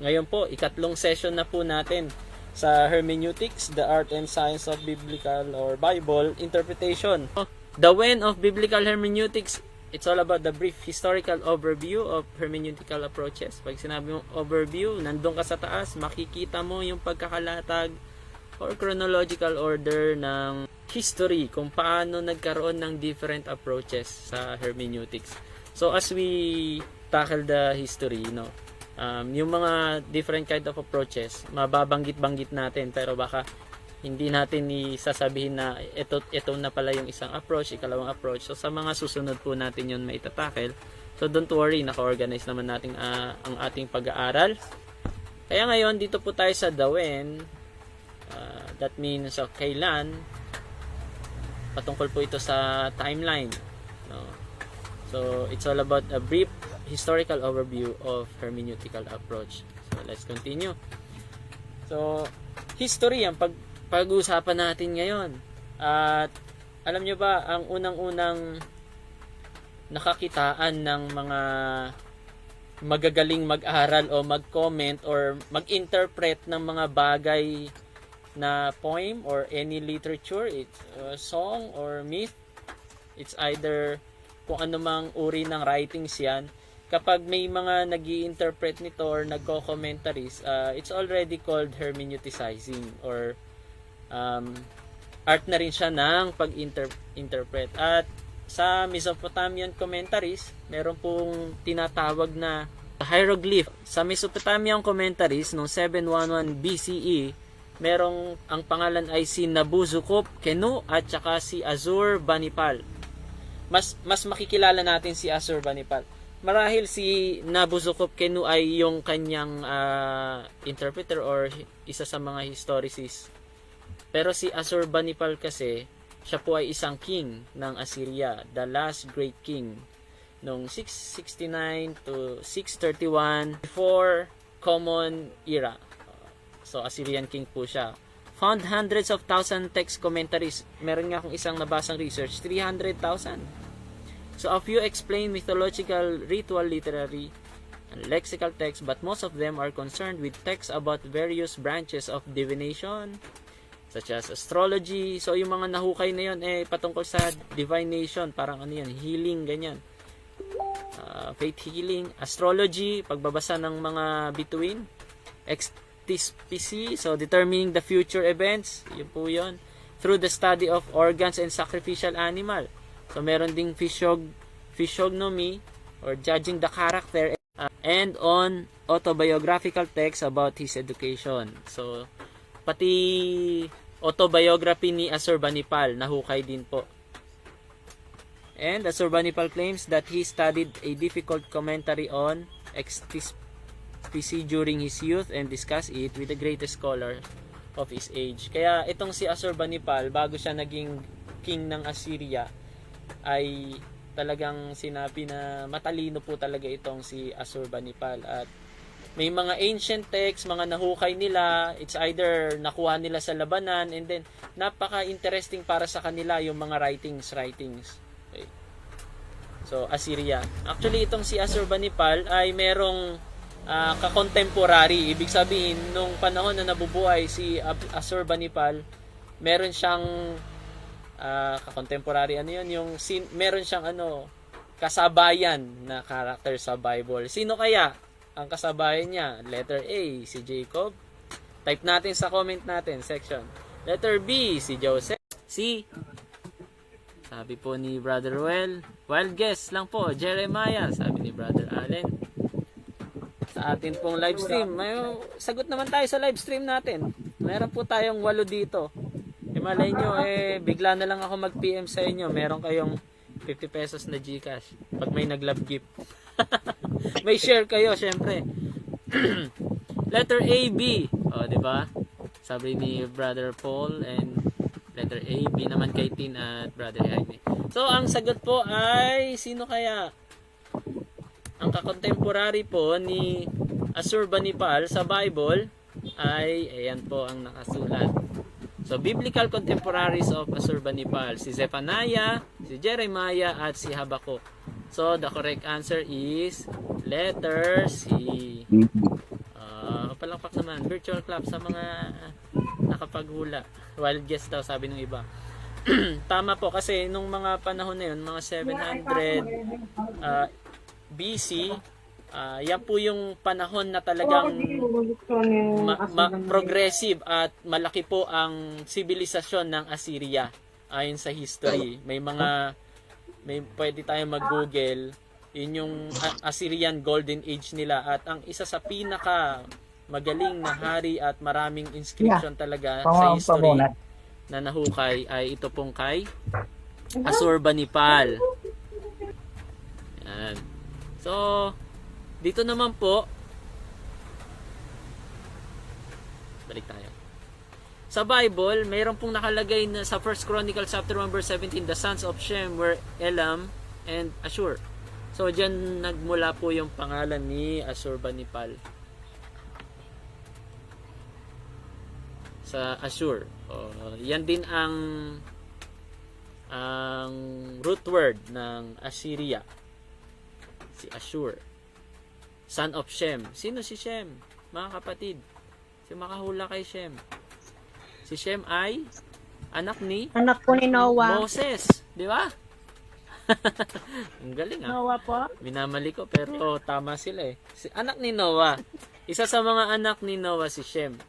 Ngayon po, ikatlong session na po natin sa Hermeneutics, the art and science of biblical or Bible interpretation. The when of biblical hermeneutics, it's all about the brief historical overview of hermeneutical approaches. Pag sinabi mong overview, nandun ka sa taas, makikita mo yung pagkakalatag or chronological order ng history kung paano nagkaroon ng different approaches sa hermeneutics. So as we tackle the history, yung mga different kind of approaches, mababanggit-banggit natin, pero baka hindi natin isasabihin na ito na pala yung isang approach, ikalawang approach. So sa mga susunod po natin yun maitatackle. So don't worry, naka-organize naman natin ang ating pag-aaral. Kaya ngayon, dito po tayo sa the when. That means kailan. Patungkol po ito sa timeline. So it's all about a brief historical overview of hermeneutical approach. So let's continue. So history ang pag-uusapan natin ngayon. At alam nyo ba, ang unang-unang nakakitaan ng mga magagaling mag-aral o mag-comment or mag-interpret ng mga bagay na poem or any literature, it's a song or myth, it's either kung anumang uri ng writings yan, kapag may mga nag-i-interpret nito or nagko-commentaries, it's already called hermeneuticizing or art na rin siya ng pag-interpret. At sa Mesopotamian commentaries, meron pong tinatawag na hieroglyph. Sa Mesopotamian commentaries noong 711 BCE, merong ang pangalan ay si Nabuzucop-Kenu at saka si Ashurbanipal. Mas makikilala natin si Ashurbanipal. Marahil si Nabuzucop-Kenu ay yung kanyang interpreter or isa sa mga historicist. Pero si Ashurbanipal kasi, siya po ay isang king ng Assyria, the last great king noong 669 to 631 before Common Era. So Assyrian king po siya. Found hundreds of thousand text commentaries. Meron nga akong isang nabasang research, 300,000. So a few explain mythological, ritual, literary, and lexical texts, but most of them are concerned with texts about various branches of divination, such as astrology. So yung mga nahukay na yun, patungkol sa divination, parang ano yan, healing, ganyan. Faith healing, astrology, pagbabasa ng mga bituin, extispecie, so determining the future events, yun po yun, through the study of organs and sacrificial animal. So meron ding physiognomy or judging the character, and on autobiographical texts about his education. So pati autobiography ni Ashurbanipal nahukay din po. And Ashurbanipal claims that he studied a difficult commentary on extispecie during his youth and discussed it with the greatest scholar of his age. Kaya itong si Ashurbanipal, bago siya naging king ng Assyria, ay talagang sinabi na matalino po talaga itong si Ashurbanipal. At may mga ancient texts, mga nahukay nila, it's either nakuha nila sa labanan, and then napaka-interesting para sa kanila yung mga writings. Okay. So Assyria. Actually itong si Ashurbanipal ay merong kakontemporary. Ibig sabihin, nung panahon na nabubuhay si Ashurbanipal, meron siyang kakontemporary, meron siyang kasabayan na character sa Bible. Sino kaya ang kasabayan niya? Letter A, si Jacob. Type natin sa comment natin section. Letter B, si Joseph. C, sabi po ni Brother wild guess lang po, Jeremiah, sabi ni Brother Allen. Sa atin pong live stream, may sagot naman tayo sa live stream natin. Meron po tayong 8 dito. Malay nyo, bigla na lang ako mag-PM sa inyo. Meron kayong 50 pesos na GCash pag may nag-love gift. May share kayo, syempre. Letter A, B. O, diba? Sabi ni Brother Paul, and letter A, B naman kay Tin at Brother Jaime. So, ang sagot po ay, sino kaya? Ang kakontemporary po ni Ashurbanipal sa Bible ay, ayan po ang nakasulat. So, biblical contemporaries of Ashurbanipal, si Zephaniah, si Jeremiah, at si Habakkuk. So, the correct answer is letter C. palakpak naman. Virtual clap sa mga nakapaghula. Wild guess daw, sabi ng iba. Tama po, kasi nung mga panahon na yun, mga 700 BC, yan po yung panahon na talagang progressive at malaki po ang sibilisasyon ng Assyria ayon sa history. May pwede tayong mag-google, yun yung Assyrian Golden Age nila, at ang isa sa pinaka magaling na hari at maraming inscription talaga sa history na nahukay ay ito pong kay Assurbanipal. Yan. So, dito naman po, balik tayo. Sa Bible, mayroon pong nakalagay na sa 1 Chronicles chapter 1 verse 17, the sons of Shem were Elam and Ashur. So, dyan nagmula po yung pangalan ni Assurbanipal. Sa Ashur. Yan din ang root word ng Assyria. Si Ashur. Son of Shem. Sino si Shem? Mga kapatid. Si makahula kay Shem. Si Shem ay anak po ni Noah. Moses. Di ba? Ang galing Noah po. Minamali ko pero tama sila eh. Anak ni Noah. Isa sa mga anak ni Noah si Shem.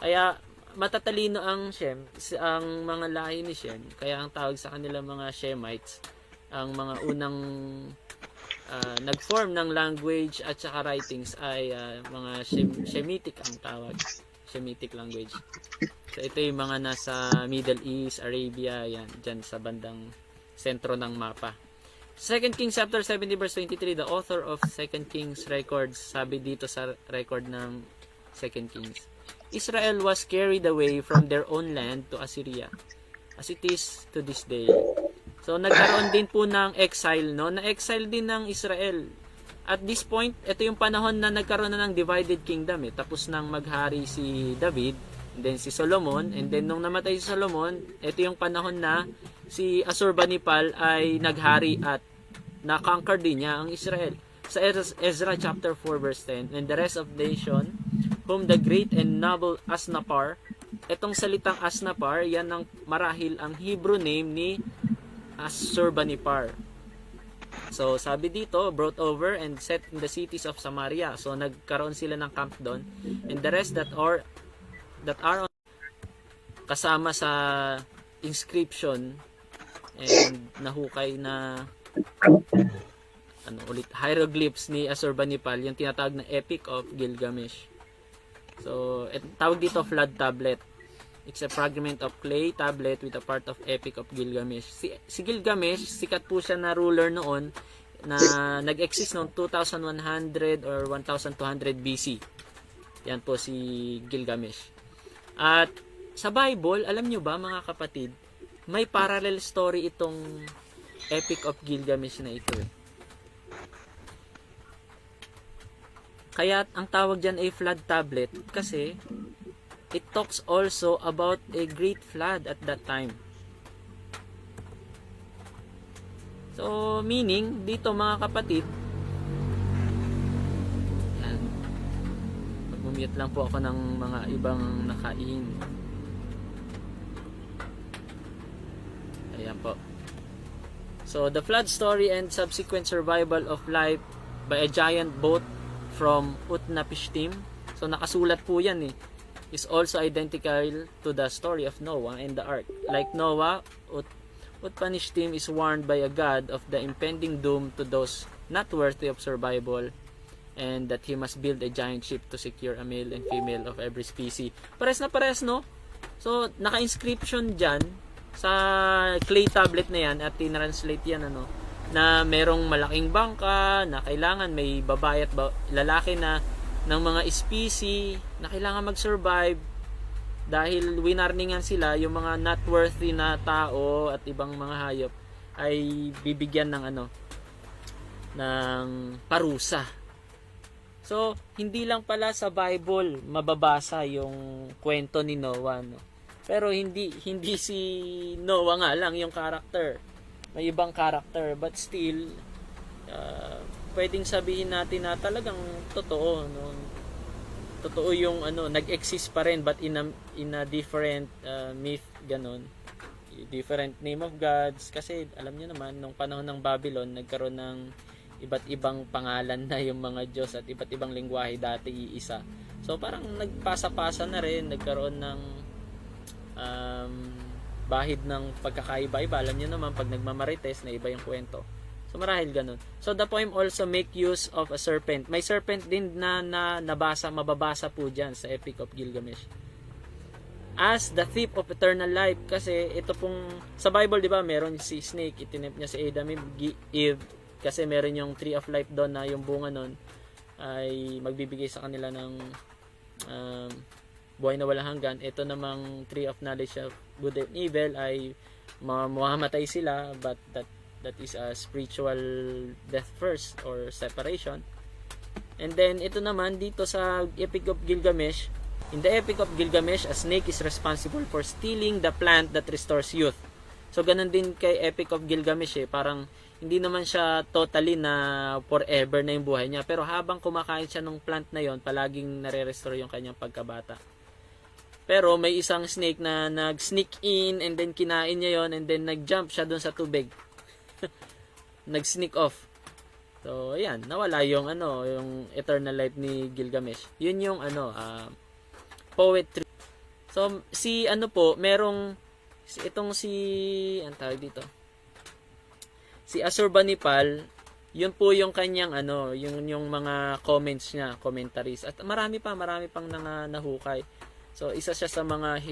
Kaya matatalino ang Shem, ang mga lahi ni Shem. Kaya ang tawag sa kanila mga Shemites, ang mga unang nag-form ng language at saka writings ay mga Shemitic ang tawag. Shemitic language. So ito yung mga nasa Middle East, Arabia, yan, dyan sa bandang sentro ng mapa. 2 Kings chapter 70 verse 23, the author of 2 Kings records, sabi dito sa record ng 2 Kings, Israel was carried away from their own land to Assyria, as it is to this day. So nagkaroon din po ng exile, no? Na-exile din ng Israel. At this point, ito yung panahon na nagkaroon na ng divided kingdom eh. Tapos nang maghari si David, and then si Solomon, and then nung namatay si Solomon, ito yung panahon na si Assurbanipal ay naghari at na-conquer din niya ang Israel. Sa Ezra chapter 4 verse 10, and the rest of the nation, whom the great and noble Asnapar, itong salitang Asnapar, yan ang marahil ang Hebrew name ni Assurbanipal. So sabi dito, brought over and set in the cities of Samaria. So nagkaroon sila ng camp doon. And the rest that are on, kasama sa inscription and nahukay na hieroglyphs ni Assurbanipal, yung tinatawag na Epic of Gilgamesh. So tawag dito flood tablet. It's a fragment of clay tablet with a part of Epic of Gilgamesh. Si Gilgamesh, sikat po siya na ruler noon na nag-exist noong 2100 or 1200 BC. Yan po si Gilgamesh. At sa Bible, alam nyo ba mga kapatid, may parallel story itong Epic of Gilgamesh na ito. Kaya ang tawag dyan ay flood tablet kasi it talks also about a great flood at that time. So, meaning, dito mga kapatid, yan, mag-mute lang po ako ng mga ibang nakain. Ayan po. So, the flood story and subsequent survival of life by a giant boat from Utnapishtim. So, nakasulat po yan eh. Is also identical to the story of Noah and the ark. Like Noah, Utpanishtim is warned by a god of the impending doom to those not worthy of survival, and that he must build a giant ship to secure a male and female of every species. Pares na pares, no? So, naka-inscription dyan sa clay tablet na yan at tinranslate yan, na merong malaking bangka, na kailangan may babae at lalaki na ng mga species na kailangan mag-survive dahil winarningan sila, yung mga not worthy na tao at ibang mga hayop ay bibigyan ng ng parusa. So, hindi lang pala sa Bible mababasa yung kwento ni Noah, no? Pero hindi si Noah nga lang yung character. May ibang character, but still pwedeng sabihin natin na talagang totoo, no? totoo yung nag-exist pa rin but in a different myth, ganun. Different name of gods, kasi alam niyo naman nung panahon ng Babylon nagkaroon ng iba't ibang pangalan na yung mga Diyos at iba't ibang lengguwahe, dati iisa. So parang nagpasa-pasa na rin, nagkaroon ng bahid ng pagkakaiba-iba. Alam niyo naman pag nagmamarites na iba yung kwento. So marahil ganun. So the poem also make use of a serpent. May serpent din na mababasa po diyan sa Epic of Gilgamesh. As the thief of eternal life, kasi ito pong sa Bible, di ba, meron si snake, itinimpt niya si Adam and Eve kasi meron yung tree of life doon na yung bunga nun ay magbibigay sa kanila ng buhay na walang hanggan. Ito namang tree of knowledge of good and evil ay mamamatay sila, but that is a spiritual death first or separation. And then ito naman dito sa Epic of Gilgamesh, in the Epic of Gilgamesh, a snake is responsible for stealing the plant that restores youth. So ganun din kay Epic of Gilgamesh parang hindi naman siya totally na forever na yung buhay niya, pero habang kumakain siya ng plant na yon, palaging nare-restore yung kanyang pagkabata. Pero may isang snake na nag-sneak in and then kinain niya yon and then nag-jump siya dun sa tubig. Nag-sneak off. So ayan, nawala yung yung eternal life ni Gilgamesh. Yun yung poetry. So si ang tawag dito, si Assurbanipal, yun po yung kanyang yung mga comments niya, commentaries, at marami pang nahukay. So isa siya sa mga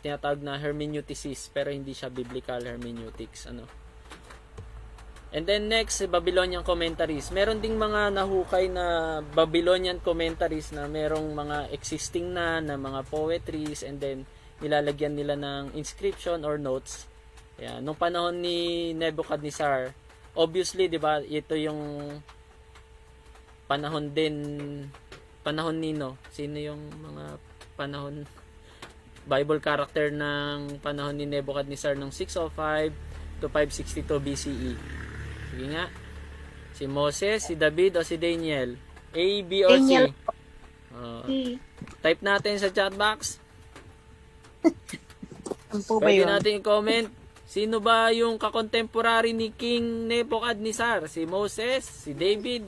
tinatawag na hermeneuticis, pero hindi siya biblical hermeneutics And then next, Babylonian commentaries. Meron ding mga nahukay na Babylonian commentaries na merong mga existing na mga poetries, and then nilalagyan nila ng inscription or notes. Yan. Nung panahon ni Nebuchadnezzar, obviously, 'di ba, ito yung panahon nino. Sino yung mga panahon Bible character ng panahon ni Nebuchadnezzar nung 605 to 562 BCE? Sige nga. Si Moses, si David, o si Daniel? A, B, or Daniel. C? Type natin sa chat box. Ano po ba Pwede yun? natin i-comment. Sino ba yung kakontemporary ni King Nebuchadnezzar? Si Moses, si David,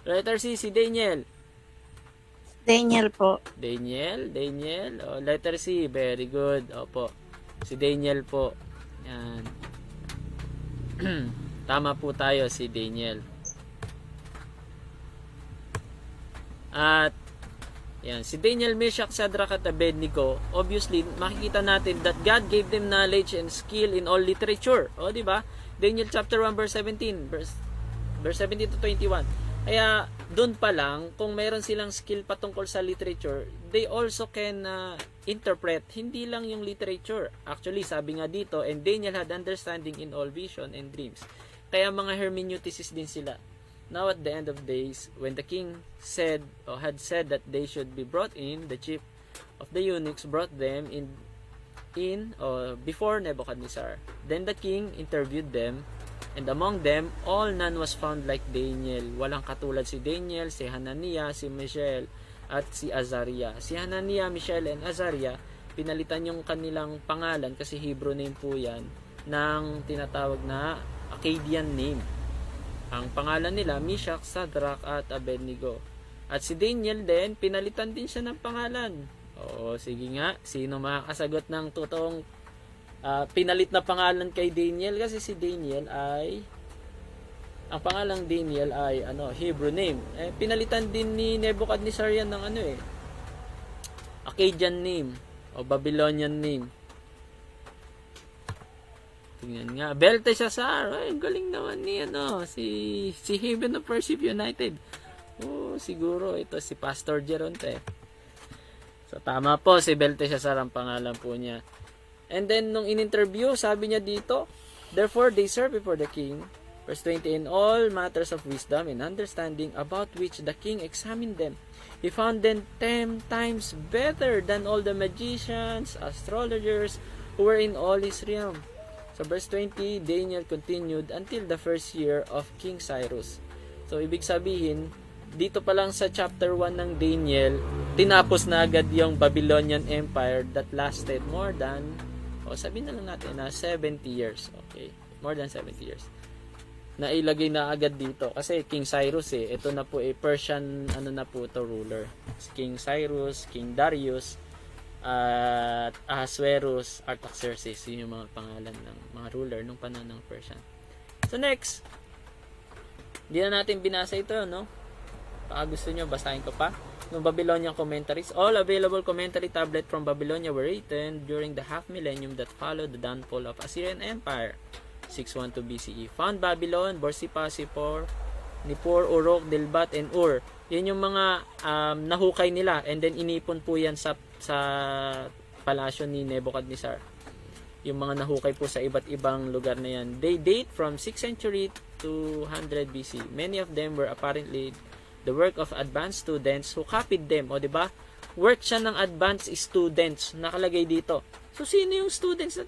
letter C, si Daniel? Daniel po. Daniel. O, letter C, very good. Opo. Si Daniel po. Yan. Tama po tayo, si Daniel. At yan, si Daniel, Meshach, Shadrach at Abednego, obviously makikita natin that God gave them knowledge and skill in all literature. O, di ba? Daniel chapter 1 verse 17, verse 17 to 21. Kaya doon pa lang, kung meron silang skill patungkol sa literature, they also can interpret hindi lang yung literature. Actually, sabi nga dito, and Daniel had understanding in all vision and dreams. Kaya mga hermeneuticis din sila. Now at the end of days, when the king had said that they should be brought in, the chief of the eunuchs brought them before Nebuchadnezzar. Then the king interviewed them, and among them, none was found like Daniel. Walang katulad si Daniel, si Hananiah, si Mishael, at si Azariah. Si Hananiah, Mishael, and Azariah, pinalitan yung kanilang pangalan, kasi Hebrew name po yan, ng tinatawag na Akkadian name. Ang pangalan nila, Meshach, Shadrach, at Abednego. At si Daniel din, pinalitan din siya ng pangalan. Oo, sige nga, sino makakasagot ng totoong pinalit na pangalan kay Daniel? Kasi si Daniel ay, ang pangalang Daniel ay Hebrew name. Pinalitan din ni Nebuchadnezzar yan ng Akkadian name o Babylonian name. Tingnan nga, Belteshazzar. Ay, galing naman ni si Heaven of Worship United. Siguro ito si Pastor Geronte. So tama po, si Belteshazzar ang pangalan po niya. And then nung in-interview, sabi niya dito, therefore they serve before the king. Verse 20, in all matters of wisdom and understanding about which the king examined them, he found them 10 times better than all the magicians, astrologers who were in all his realm. So verse 20, Daniel continued until the first year of King Cyrus. So ibig sabihin, dito pa lang sa chapter 1 ng Daniel, tinapos na agad yung Babylonian Empire that lasted more than, sabihin na lang natin na 70 years. Okay, more than 70 years. Nailagay na agad dito kasi King Cyrus ito na po Persian na po to ruler. King Cyrus, King Darius, at Ahasuerus, Artaxerxes, yun yung mga pangalan ng mga ruler nung panahon ng Persian. So next, hindi na natin binasa ito, no? Baka gusto nyo, basahin ko pa. Yung Babylonian commentaries, all available commentary tablet from Babylonia were written during the half millennium that followed the downfall of Assyrian Empire, 612 BCE. Found Babylon, Borsippa, Sippor, Nippur, Uruk, Dilbat, and Ur. Yan yung mga nahukay nila, and then inipon po yan sa palasyo ni Nebuchadnezzar. Yung mga nahukay po sa iba't ibang lugar na yan. They date from 6th century to 100 BC. Many of them were apparently the work of advanced students who copied them. O, diba? Work siya ng advanced students. Nakalagay dito. So, sino yung students na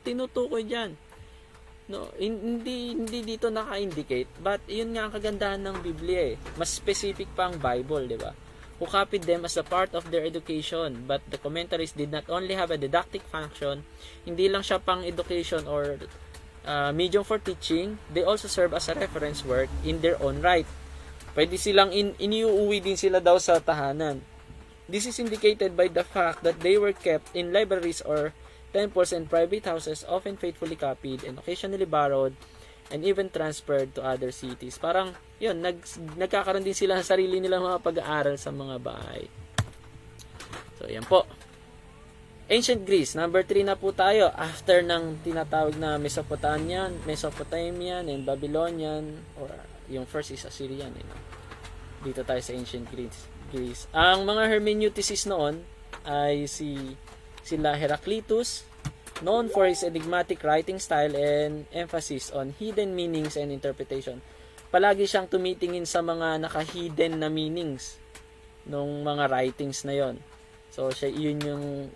tinutukoy dyan? No, hindi dito naka-indicate. But, yun nga ang kagandahan ng Biblia Mas specific pa ang Bible, diba? Who copied them as a part of their education. But the commentaries did not only have a didactic function. Hindi lang siya pang education or medium for teaching. They also serve as a reference work in their own right. Pwede silang iniuuwi din sila daw sa tahanan. This is indicated by the fact that they were kept in libraries or temples and private houses, often faithfully copied and occasionally borrowed and even transferred to other cities. Parang, yun, nagkakaroon din sila ng sarili nilang mga pag-aaral sa mga bahay. So, yan po. Ancient Greece, number 3 na po tayo. After ng tinatawag na Mesopotamian, and Babylonian, or yung first is Assyrian. Dito tayo sa Ancient Greece. Ang mga hermeneutists noon ay sila Heraclitus, known for his enigmatic writing style and emphasis on hidden meanings and interpretation. Palagi siyang tumitingin sa mga naka-hidden na meanings nung mga writings na yon. So, yun yung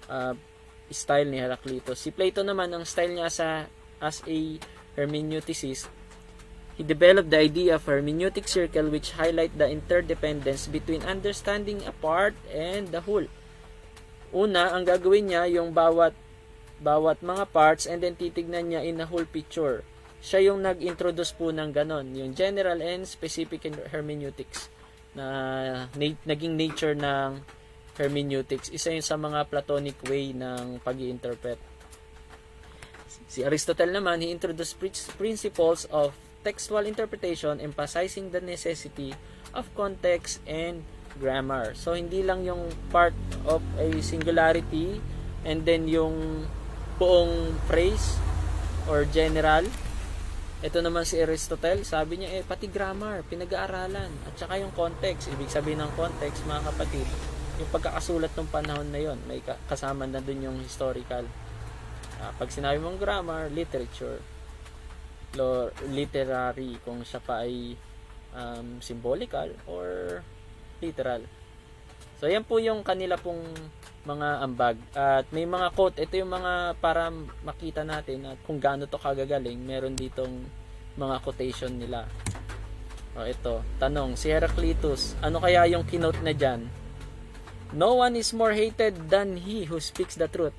style ni Heraclitus. Si Plato naman, ang style niya as a hermeneuticist, he developed the idea of hermeneutic circle which highlight the interdependence between understanding a part and the whole. Una, ang gagawin niya, yung bawat mga parts and then titignan niya in a whole picture. Siya yung nag-introduce po ng ganon, yung general and specific hermeneutics na naging nature ng hermeneutics. Isa yun sa mga Platonic way ng pag-i-interpret. Si Aristotle naman, he introduced principles of textual interpretation emphasizing the necessity of context and grammar. So, hindi lang yung part of a singularity and then yung buong phrase or general. Ito naman si Aristotle, sabi niya, pati grammar, pinag-aaralan. At saka yung context. Ibig sabihin ng context, mga kapatid, yung pagkakasulat ng panahon na yon, may kasama na dun yung historical. Pag sinabi mong grammar, literature, literary, kung siya pa ay symbolical or literal. So, yan po yung kanila pong mga ambag. At may mga quote. Ito yung mga para makita natin at kung gaano to kagagaling. Meron ditong mga quotation nila. Ito. Tanong, si Heraclitus, ano kaya yung kinote na dyan? No one is more hated than he who speaks the truth.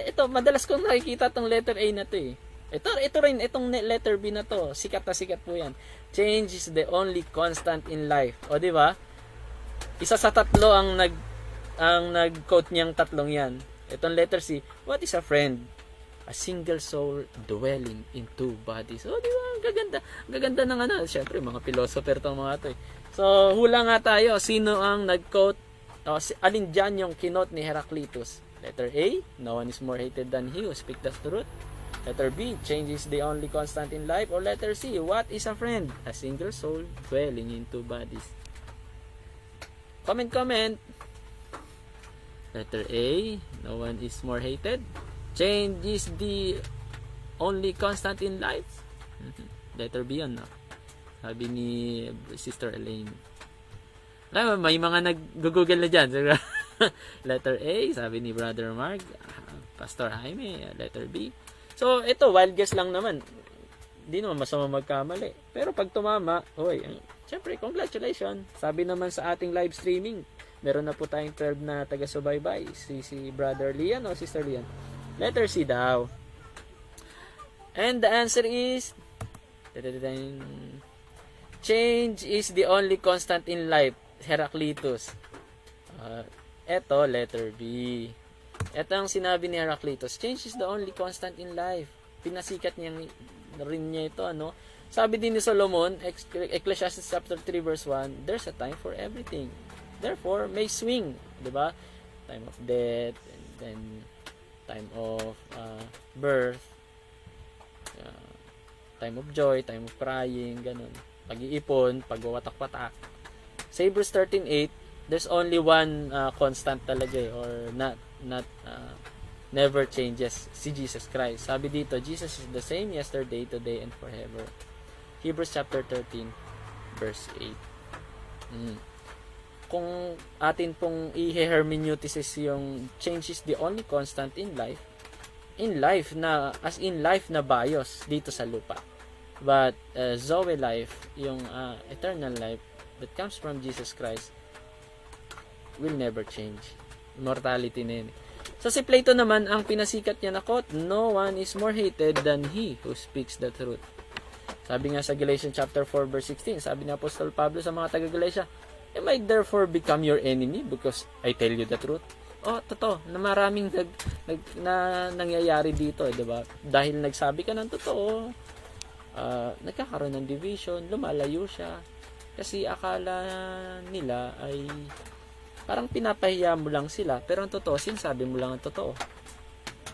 Ito, madalas kong nakikita tong letter A na to Ito rin, itong letter B na to. Sikat na sikat po yan. Change is the only constant in life. O, di ba? Isa sa tatlo ang nag-quote niyang tatlong yan. Itong letter C, what is a friend? A single soul dwelling in two bodies. O, di ba? Ang gaganda ng ano. Siyempre, mga philosopher tong mga to So, hula nga tayo. Sino ang nag-quote? Alin dyan yung kinote ni Heraclitus? Letter A, no one is more hated than he who speaks the truth. Letter B, change is the only constant in life. Or letter C, what is a friend? A single soul dwelling in two bodies. Comment. Letter A, no one is more hated. Change is the only constant in life. Letter B yun, no? Sabi ni Sister Elaine. May mga nag-google na dyan. Letter A, sabi ni Brother Mark. Pastor Jaime, letter B. So, ito, wild guess lang naman. Hindi naman masama magkamali. Pero pag tumama, syempre, congratulations. Sabi naman sa ating live streaming, Meron na po tayong 12 na taga-subaybay. Si Brother Lian o Sister Lian? Letter C daw. And the answer is... Change is the only constant in life. Heraclitus. Eto, letter B. Ito ang sinabi ni Heraclitus. Change is the only constant in life. Pinasikat niya rin niya ito, ano? Sabi din ni Solomon, Ecclesiastes chapter 3 verse 1, there's a time for everything. Therefore, may swing, 'di ba? Time of death, and then time of birth, time of joy, time of crying, ganun. Pag-iipon, pagwawatak-watak. Sa Hebrews 13:8, there's only one constant talaga or never changes, si Jesus Christ. Sabi dito, Jesus is the same yesterday, today, and forever. Hebrews chapter 13 verse 8. Kung atin pong i-hermeneutics yung change is the only constant in life na as in life na bios dito sa lupa, but Zoe life, yung eternal life that comes from Jesus Christ, will never change. Immortality na yun. So si Plato naman, ang pinasikat niya na quote, no one is more hated than he who speaks the truth. Sabi nga sa Galatians chapter 4 verse 16, sabi ni Apostol Pablo sa mga taga-Galatia, am I therefore become your enemy because I tell you the truth? Oh, totoo, na maraming nangyayari dito, di ba? Dahil nagsabi ka ng totoo, nagkakaroon ng division, lumalayo siya. Kasi akala nila ay parang pinapahiya mo lang sila, pero ang totoo, sinasabi mo lang ang totoo.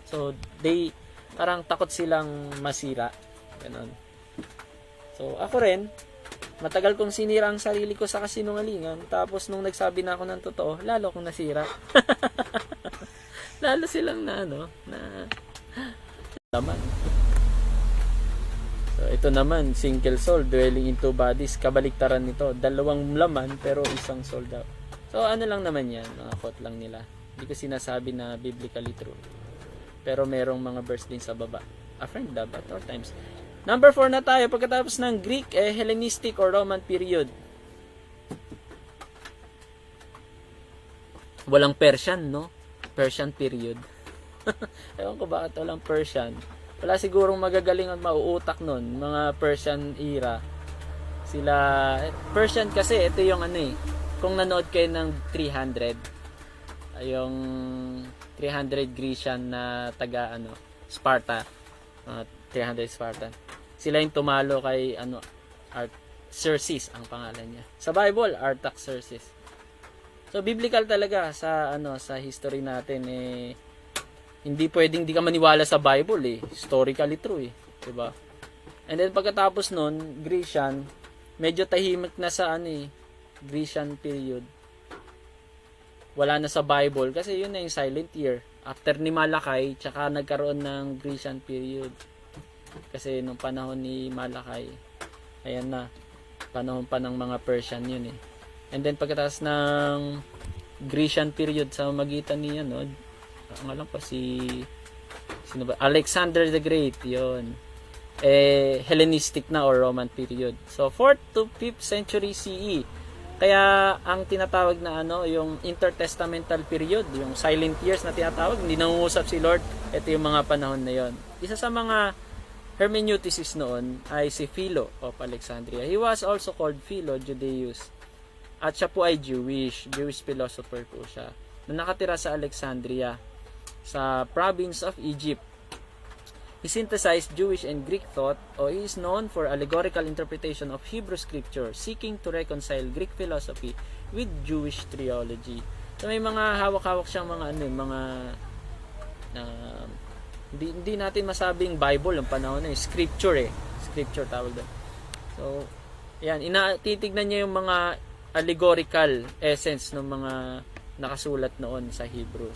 So, parang takot silang masira. Ganon. So, ako rin, matagal kong sinira ang sarili ko sa kasinungalingan, tapos nung nagsabi na ako ng totoo, lalo akong nasira. Lalo silang na laman. So, ito naman, single soul, dwelling in two bodies, kabaliktaran nito, dalawang laman, pero isang soul daw. So, ano lang naman yan, mga quote lang nila. Hindi ko sinasabi na biblically true. Pero merong mga verse din sa baba. Affirmed that at all times. Number 4 na tayo. Pagkatapos ng Greek, Hellenistic or Roman period. Walang Persian, no? Persian period. Ewan ko bakit walang Persian. Wala sigurong magagaling at mauutak nun. Mga Persian era. Persian kasi, ito yung kung nanood kayo ng 300, yung 300 Grecian na taga Sparta, 300 Spartan. Sila yung tumalo kay Xerxes ang pangalan niya. Sa Bible, Artaxerxes. So biblical talaga sa history natin, hindi pwedeng di ka maniwala sa Bible, historically true, 'di ba? And then pagkatapos noon, Grecian, medyo tahimik na sa Grecian period. Wala na sa Bible kasi yun na yung silent year. After ni Malakay, tsaka nagkaroon ng Grecian period. Kasi nung panahon ni Malakay, ayan na, panahon pa ng mga Persian yun And then pagkatapos ng Grecian period sa magitan ni Alexander the Great, yun. Hellenistic na or Roman period. So 4th to 5th century CE. Kaya ang tinatawag na yung intertestamental period, yung silent years na tinatawag, hindi nangungusap si Lord, ito yung mga panahon na yon. Isa sa mga hermeneutics noon ay si Philo of Alexandria. He was also called Philo Judaeus. At siya po ay Jewish philosopher po siya, na nakatira sa Alexandria, sa province of Egypt. He synthesized Jewish and Greek thought, or he is known for allegorical interpretation of Hebrew scripture, seeking to reconcile Greek philosophy with Jewish theology. So may mga hawak-hawak siyang hindi natin masabing Bible ang panahon na scripture Scripture tawag doon. So, yan, titignan niya yung mga allegorical essence ng mga nakasulat noon sa Hebrew.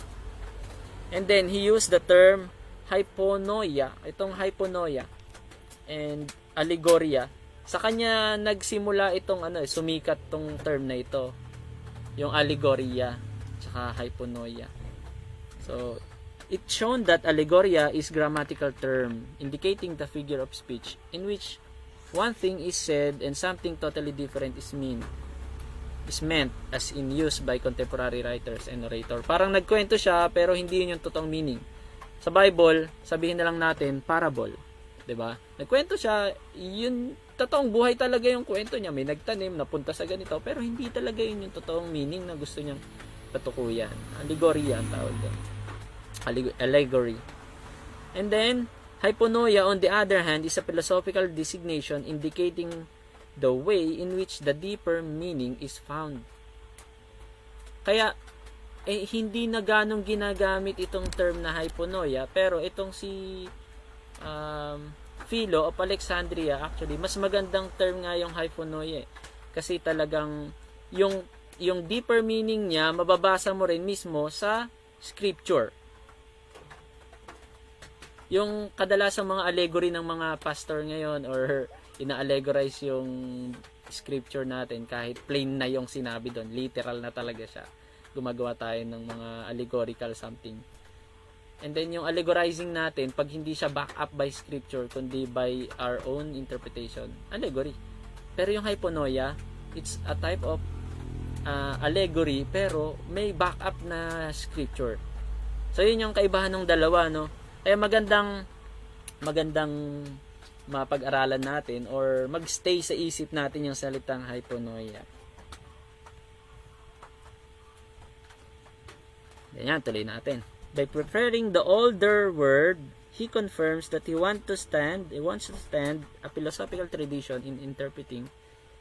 And then he used the term hyponoia, itong hyponoia and allegoria, sa kanya nagsimula itong sumikat tong term na ito, yung allegoria tsaka hyponoia. So it shown that allegoria is grammatical term indicating the figure of speech in which one thing is said and something totally different is mean. is meant as in use by contemporary writers and orator. Parang nagkwento siya pero hindi yun yung totoong meaning. Sa Bible, sabihin na lang natin parable, 'di ba? Nagkwento siya, yun totoong buhay talaga yung kwento niya. May nagtanim, napunta sa ganito, pero hindi talaga yun yung totoong meaning na gusto niyang patukuyan. Allegory ang tawag doon. Allegory. And then, hyponoia on the other hand is a philosophical designation indicating the way in which the deeper meaning is found. Kaya hindi na ganong ginagamit itong term na hyponoia, pero itong si Philo of Alexandria, actually mas magandang term nga yung hyponoia, kasi talagang yung deeper meaning niya mababasa mo rin mismo sa scripture. Yung kadalasang mga allegory ng mga pastor ngayon or ina-allegorize yung scripture natin kahit plain na yung sinabi doon, literal na talaga siya. Gumagawa tayo ng mga allegorical something. And then yung allegorizing natin, pag hindi siya back up by scripture kundi by our own interpretation, allegory. Pero yung hyponoia, it's a type of allegory pero may back up na scripture. So yun yung kaibahan ng dalawa, no? Kaya magandang mapag-aralan natin or magstay sa isip natin yung salitang hyponoia. Ganyan, tuloy natin. By preferring the older word, he confirms that he wants to stand a philosophical tradition in interpreting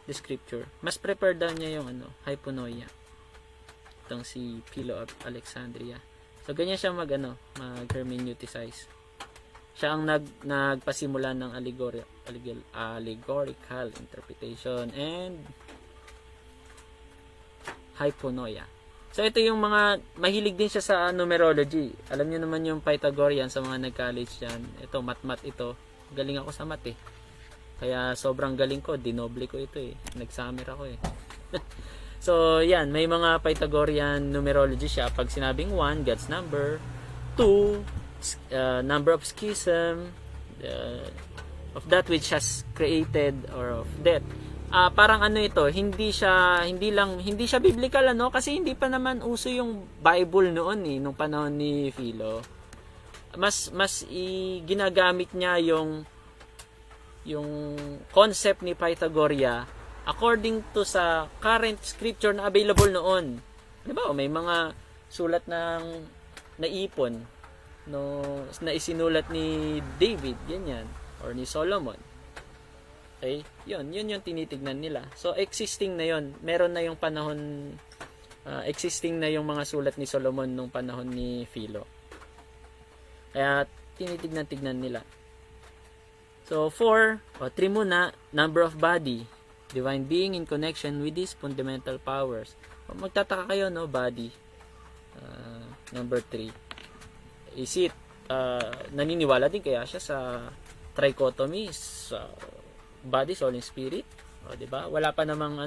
the scripture. Mas prefer daw niya yung hyponoia. Itong si Philo of Alexandria. So ganyan siya mag-hermeneuticize. Siya ang nagpasimula ng allegorical interpretation and hyponoia. So ito yung mga mahilig din siya sa numerology. Alam niyo naman yung Pythagorean sa mga nag-college diyan. Ito mat ito. Galing ako sa mat eh. Kaya sobrang galing ko, dinoble ko ito eh. Nag-summer ako eh. So yan, may mga Pythagorean numerology siya. Pag sinabing 1, God's number. 2, number of schism, of that which has created, or of death. Parang ito, hindi siya biblical kasi hindi pa naman uso yung Bible noon nung panahon ni Philo. Mas ginagamit niya yung concept ni Pythagorea according to sa current scripture na available noon. Di ba? May mga sulat ng naipon na isinulat ni David, ganyan, or ni Solomon. Okay? Yun yung tinitignan nila. So, existing na yun. Meron na yung panahon, existing na yung mga sulat ni Solomon nung panahon ni Philo. Kaya, tinitignan nila. So, 3 muna, number of body, divine being in connection with these fundamental powers. Magtataka kayo, body. Number 3. Is it, naniniwala din kaya siya sa trichotomy, sa body, soul, and spirit? O, diba? Wala pa namang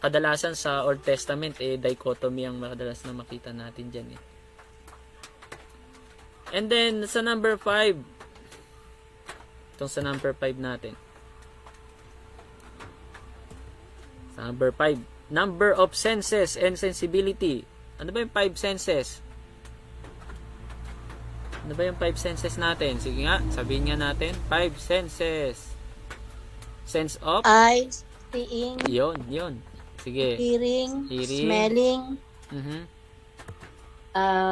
kadalasan sa Old Testament, dichotomy ang madalas na makita natin dyan eh. And then, sa number 5, itong sa number 5 natin. Sa number 5, number of senses and sensibility. Ano ba yung 5 senses? Ano ba yung 5 senses natin? Sige nga, sabihin nga natin. 5 senses. Sense of? Eyes, seeing, Yun. Sige. hearing, smelling,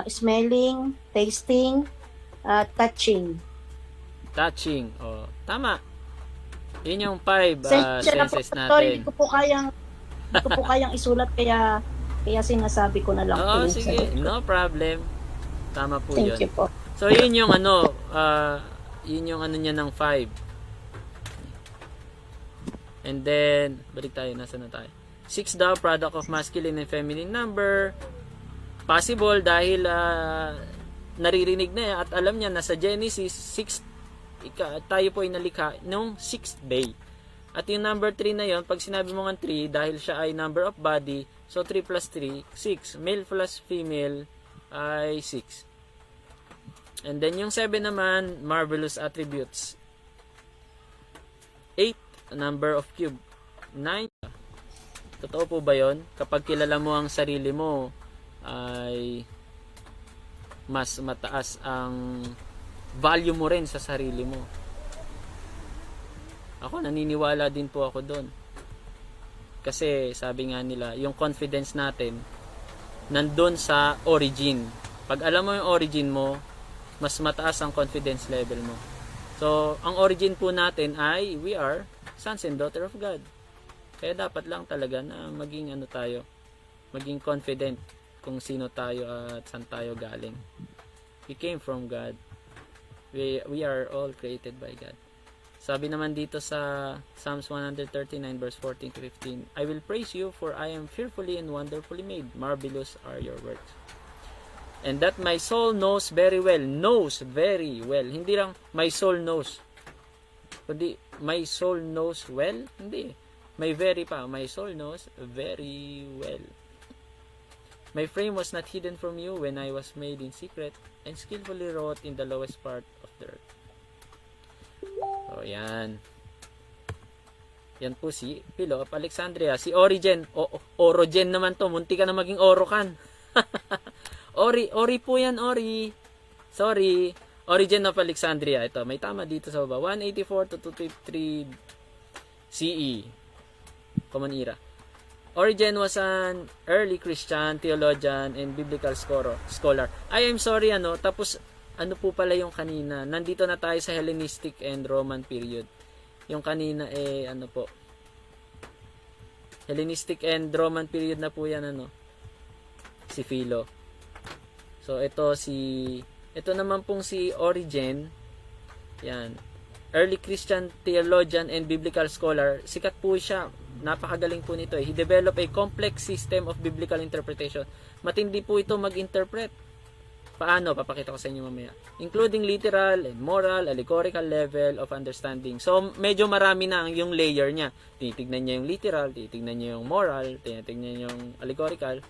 smelling, tasting, touching. Touching. Oh, tama. Yun yung 5 senses natin. Hindi ko po kayang isulat kaya sinasabi ko na lang po. Sige. No problem. Tama po yun. Thank you po. So, yun yung yun yung niya ng 5. And then, balik tayo. Nasaan na tayo? 6 daw, product of masculine and feminine number. Possible dahil naririnig na at alam niya na sa Genesis 6 tayo po ay nalikha nung 6th day. At yung number 3 na yon, pag sinabi mo nga 3 dahil siya ay number of body, so 3 plus 3, 6. Male plus female ay 6. And then yung 7 naman, marvelous attributes. 8, number of cube. 9, Totoo po ba yon? Kapag kilala mo ang sarili mo, ay mas mataas ang value mo rin sa sarili mo. Ako, naniniwala din po ako doon. Kasi sabi nga nila, yung confidence natin nandun sa origin. Pag alam mo yung origin mo, mas mataas ang confidence level mo. So, ang origin po natin ay we are sons and daughter of God. Kaya dapat lang talaga na maging tayo, maging confident kung sino tayo at saan tayo galing. We came from God. We are all created by God. Sabi naman dito sa Psalms 139 verse 14 to 15, I will praise you for I am fearfully and wonderfully made. Marvelous are your works. And that my soul knows very well. Knows very well. Hindi lang my soul knows. Kundi my soul knows well. Hindi. May very pa. My soul knows very well. My frame was not hidden from you when I was made in secret and skillfully wrought in the lowest part of the earth. So, yan. Yan po si Philo of Alexandria. Si Origen. Orogen naman to. Munti ka na maging Orokan. Ori po yan, Ori. Sorry. Origen of Alexandria. Ito, may tama dito sa baba. 184 to 253 CE. Common Era. Origen was an early Christian theologian and biblical scholar. I am sorry, tapos ano po pala yung kanina? Nandito na tayo sa Hellenistic and Roman period. Yung kanina po. Hellenistic and Roman period na po yan, si Philo. So ito naman pong si Origen. Yan. Early Christian theologian and biblical scholar. Sikat po siya. Napakagaling po nito. He developed a complex system of biblical interpretation. Matindi po ito mag-interpret. Paano? Papakita ko sa inyo mamaya. Including literal and moral, allegorical level of understanding. So, medyo marami na yung layer niya. Tinitignan niya yung literal, tinitignan niya yung moral, tinitignan niya yung allegorical.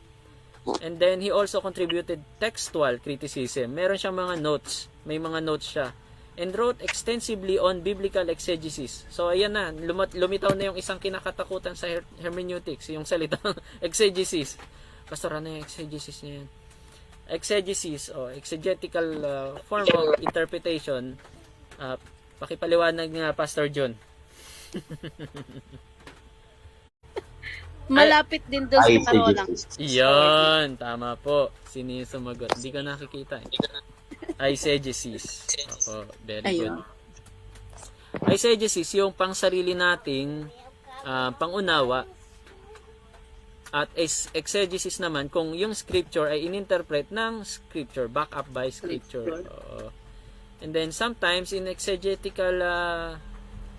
And then, he also contributed textual criticism. Meron siyang mga notes. May mga notes siya. And wrote extensively on biblical exegesis. So, ayan na. Lumitaw na yung isang kinakatakutan sa hermeneutics. Yung salitang exegesis. Pastor, ano yung exegesis niya yan? Exegesis o exegetical form of interpretation. Pakipaliwanag nga, Pastor John. Malapit din doon sa parolang. Iyon, tama po. Sino yung sumagot? Hindi ko nakikita. Eisegesis. Ako, very good. Eisegesis, yung pang sarili nating pangunawa. At exegesis naman, kung yung scripture ay ininterpret ng scripture, back up by scripture. And then, sometimes, in exegetical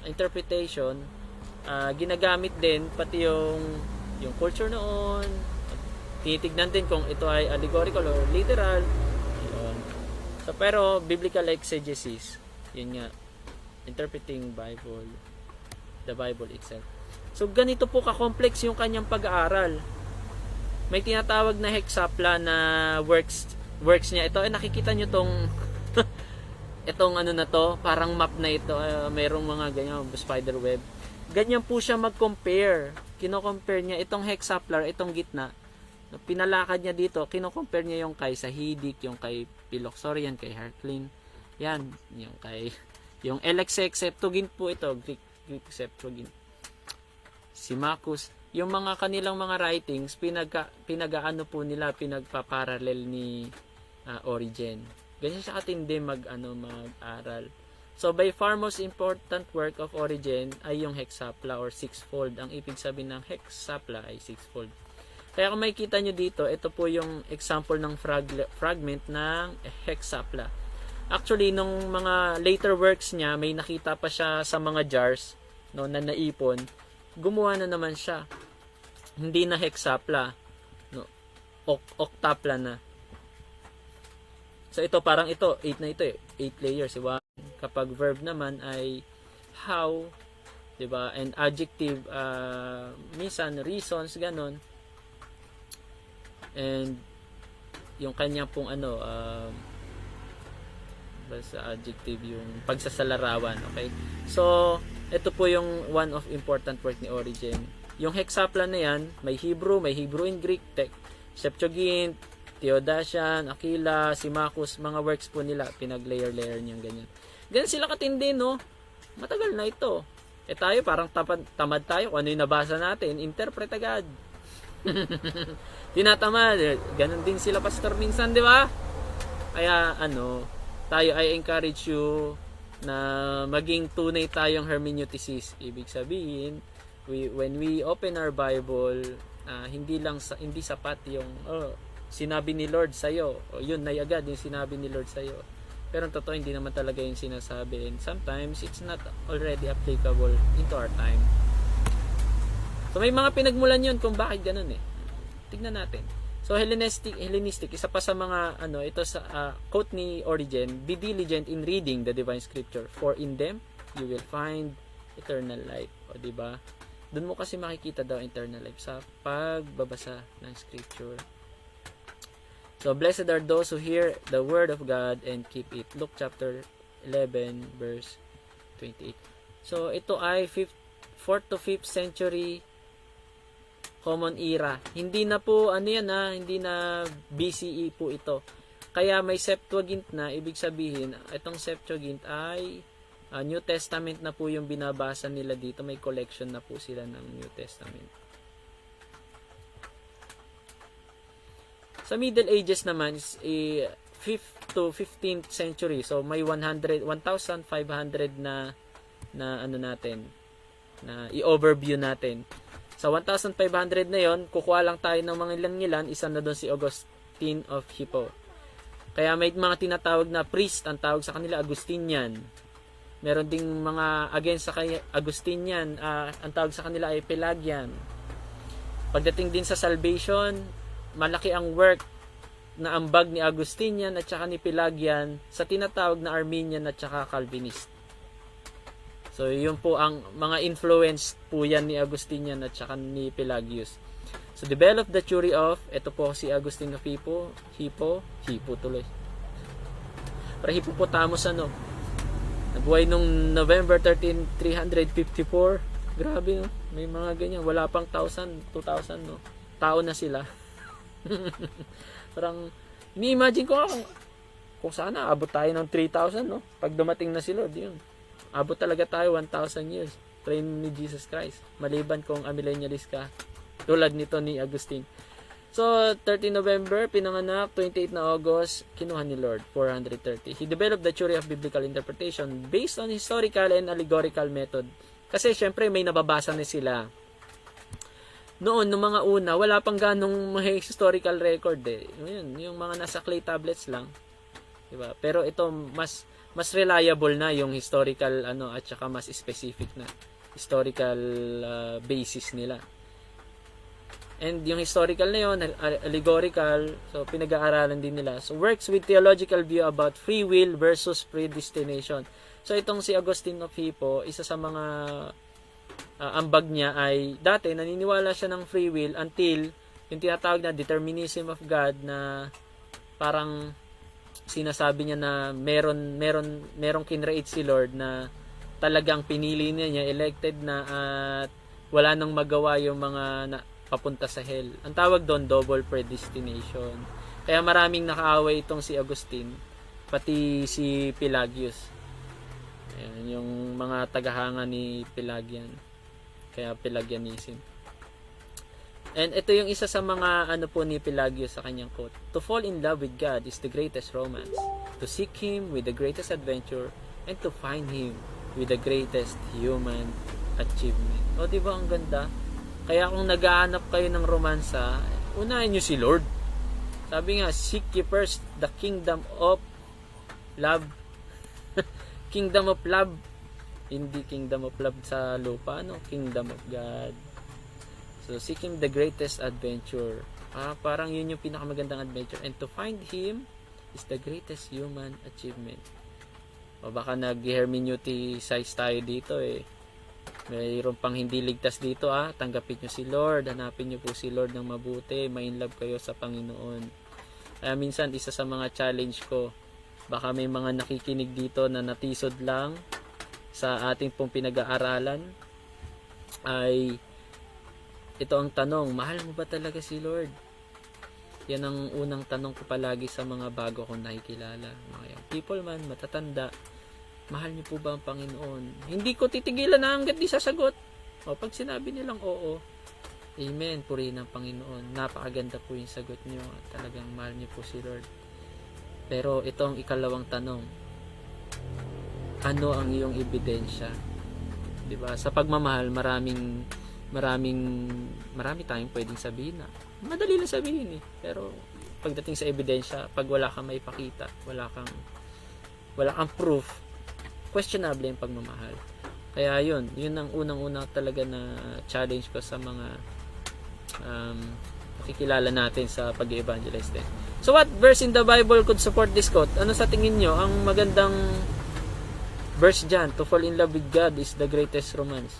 interpretation, ginagamit din pati yung culture noon. Tinitignan din kung ito ay allegorical or literal. Ayun. So, pero, biblical exegesis, yun nga, interpreting the Bible itself. So, ganito po ka-complex yung kanyang pag-aaral. May tinatawag na hexapla na works niya. Ito, nakikita nyo tong itong na to, parang map na ito. Mayroong mga ganyan, spider web. Ganyan po siya mag-compare. Kino-compare niya itong hexaplar, itong gitna. Pinalakad niya dito, kino-compare niya yung kay Sahidic, yung kay Philoxorian, kay Heraclin. Yan, yung LXX Septuagint po ito, Greek Septuagint. Si Marcus, yung mga kanilang mga writings, pinag-aano po nila, pinagpaparallel ni Origen. Ganyan siya katindi mag-aral. So, by far most important work of Origen ay yung hexapla or sixfold. Ang ibig sabihin ng hexapla ay sixfold. Kaya kung makikita nyo dito, ito po yung example ng fragment ng hexapla. Actually, nung mga later works niya, may nakita pa siya sa mga jars na naipon. Gumawa na naman siya. Hindi na hexapla. Octapla na. So, ito parang ito. 8 na ito eh. 8 layers. Diba? Kapag verb naman ay how. Diba? And adjective, minsan, reasons, ganon. And, yung kanya pong basta adjective, yung pagsasalarawan. Okay? So, ito po yung one of important work ni Origen. Yung Hexapla na yan, may Hebrew in Greek, Septuagint, Theodosian, Aquila, Symmachus, mga works po nila, pinag-layer niyang ganyan. Ganyan sila katindi, no? Matagal na ito. Tayo parang tamad tayo kung ano yung nabasa natin, interpret agad. Tinatamad. Ganon din sila pastor minsan, di ba? Kaya tayo I encourage you na maging tunay tayong hermeneuticis. Ibig sabihin, when we open our Bible, hindi sapat yung sinabi ni Lord sa'yo. Yun na agad yung sinabi ni Lord sa'yo. Pero ang totoo, hindi naman talaga yung sinasabi. And sometimes, it's not already applicable into our time. So, may mga pinagmulan yun kung bakit ganun eh. Tignan natin. So, Hellenistic, isa pa sa mga, ito sa quote ni Origen, be diligent in reading the divine scripture, for in them, you will find eternal life. O, diba? Doon mo kasi makikita daw eternal life sa pagbabasa ng scripture. So, blessed are those who hear the word of God and keep it. Luke chapter 11, verse 28. So, ito ay 4th to 5th century common era. Hindi na po, hindi na BCE po ito. Kaya may Septuagint na, ibig sabihin, itong Septuagint ay New Testament na po yung binabasa nila dito. May collection na po sila ng New Testament. Sa Middle Ages naman, 5th to 15th century. So, may 1,500 na natin, na i-overview natin. Sa 1,500 na yon, kukuha lang tayo ng mga ilan-ilan, isa na doon si Augustine of Hippo. Kaya may mga tinatawag na priest, ang tawag sa kanila Augustinian. Meron ding mga against sa Augustinian, ang tawag sa kanila ay Pelagian. Pagdating din sa salvation, malaki ang work na ambag ni Augustinian at saka ni Pelagian sa tinatawag na Arminian at saka Calvinist. So, yun po ang mga influence po yan ni Augustinian at saka ni Pelagius. So, develop the theory of, ito po si Augustine of Hippo tuloy. Para Hippopotamus nabuhay nung November 13, 354. Grabe, no? May mga ganyan. Wala pang 1,000, 2,000, no? Tao na sila. Parang ini-imagine ko kung sana abot tayo ng 3,000, no? Pag dumating na si Lord, yun. Abot talaga tayo 1,000 years. Train ni Jesus Christ. Maliban kung amillennialist ka. Tulad nito ni Agustin. So, 13 November, pinanganak. 28 na August, kinuha ni Lord. 430. He developed the theory of biblical interpretation based on historical and allegorical method. Kasi, syempre, may nababasa na sila. Noon, nung mga una, wala pang ganong may historical record eh. Yun, yung mga nasa clay tablets lang. Diba? Pero ito, mas reliable na yung historical at saka mas specific na historical basis nila. And yung historical na yun, allegorical, so pinag-aaralan din nila. So, works with theological view about free will versus predestination. So, itong si Augustine of Hippo, isa sa mga ambag niya ay dati naniniwala siya ng free will until yung tinatawag na determinism of God, na parang sinasabi niya na merong kinreate si Lord na talagang pinili niya, elected na, at wala nang magawa yung mga papunta sa hell. Ang tawag doon, double predestination. Kaya maraming nakaaway itong si Augustine, pati si Pelagius. Ayan, yung mga tagahanga ni Pelagian. Kaya Pelagianism. And ito yung isa sa mga po ni Pelagius sa kanyang quote. To fall in love with God is the greatest romance. To seek Him with the greatest adventure, and to find Him with the greatest human achievement. O, diba ang ganda? Kaya kung naghahanap kayo ng romansa, unahin nyo si Lord. Sabi nga, seek ye first the kingdom of love. Kingdom of love. Hindi kingdom of love sa lupa, Kingdom of God. So, seek Him the greatest adventure. Parang yun yung pinakamagandang adventure. And to find Him is the greatest human achievement. O baka nag-hermeneuticize tayo dito eh. Mayroon pang hindi ligtas dito Tanggapin nyo si Lord. Hanapin nyo po si Lord ng mabuti. Ma-inlove kayo sa Panginoon. Kaya minsan, isa sa mga challenge ko, baka may mga nakikinig dito na natisod lang sa ating pong pinag-aaralan, ay ito ang tanong, mahal mo ba talaga si Lord? Yan ang unang tanong ko palagi sa mga bago kong nakikilala. Mga young people man, matatanda, mahal niyo po ba ang Panginoon? Hindi ko titigilan na hanggat di sasagot. O, pag sinabi nilang oo, amen, purihin ang Panginoon. Napakaganda po yung sagot niyo. Talagang mahal niyo po si Lord. Pero ito ang ikalawang tanong. Ano ang iyong ebidensya? 'Di ba? Sa pagmamahal, marami tayong pwedeng sabihin na. Madali lang sabihin eh. Pero pagdating sa ebidensya, pag wala kang maipakita, wala kang proof, questionable yung pagmamahal. Kaya yun ang unang-una talaga na challenge ko sa mga nakikilala natin sa pag-evangelize din. So what verse in the Bible could support this quote? Ano sa tingin nyo ang magandang verse dyan? To fall in love with God is the greatest romance.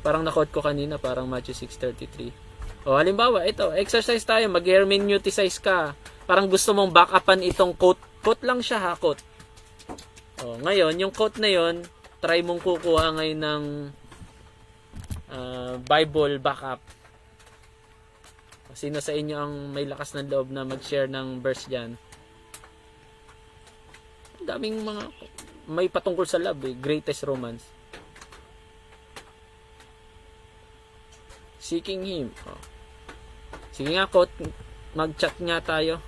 Parang na-quote ko kanina, parang Matthew 6:33. O halimbawa, ito, exercise tayo, mag-hermeneuticize ka. Parang gusto mong back-upan itong quote. Quote lang siya ha, quote. O, ngayon, yung quote na yon, try mong kukuha ngayon ng Bible backup. Sino sa inyo ang may lakas ng loob na mag-share ng verse dyan? Ang daming mga may patungkol sa love eh. Greatest romance. Seeking Him. Oh. Sige nga, quote. Mag-chat nga tayo.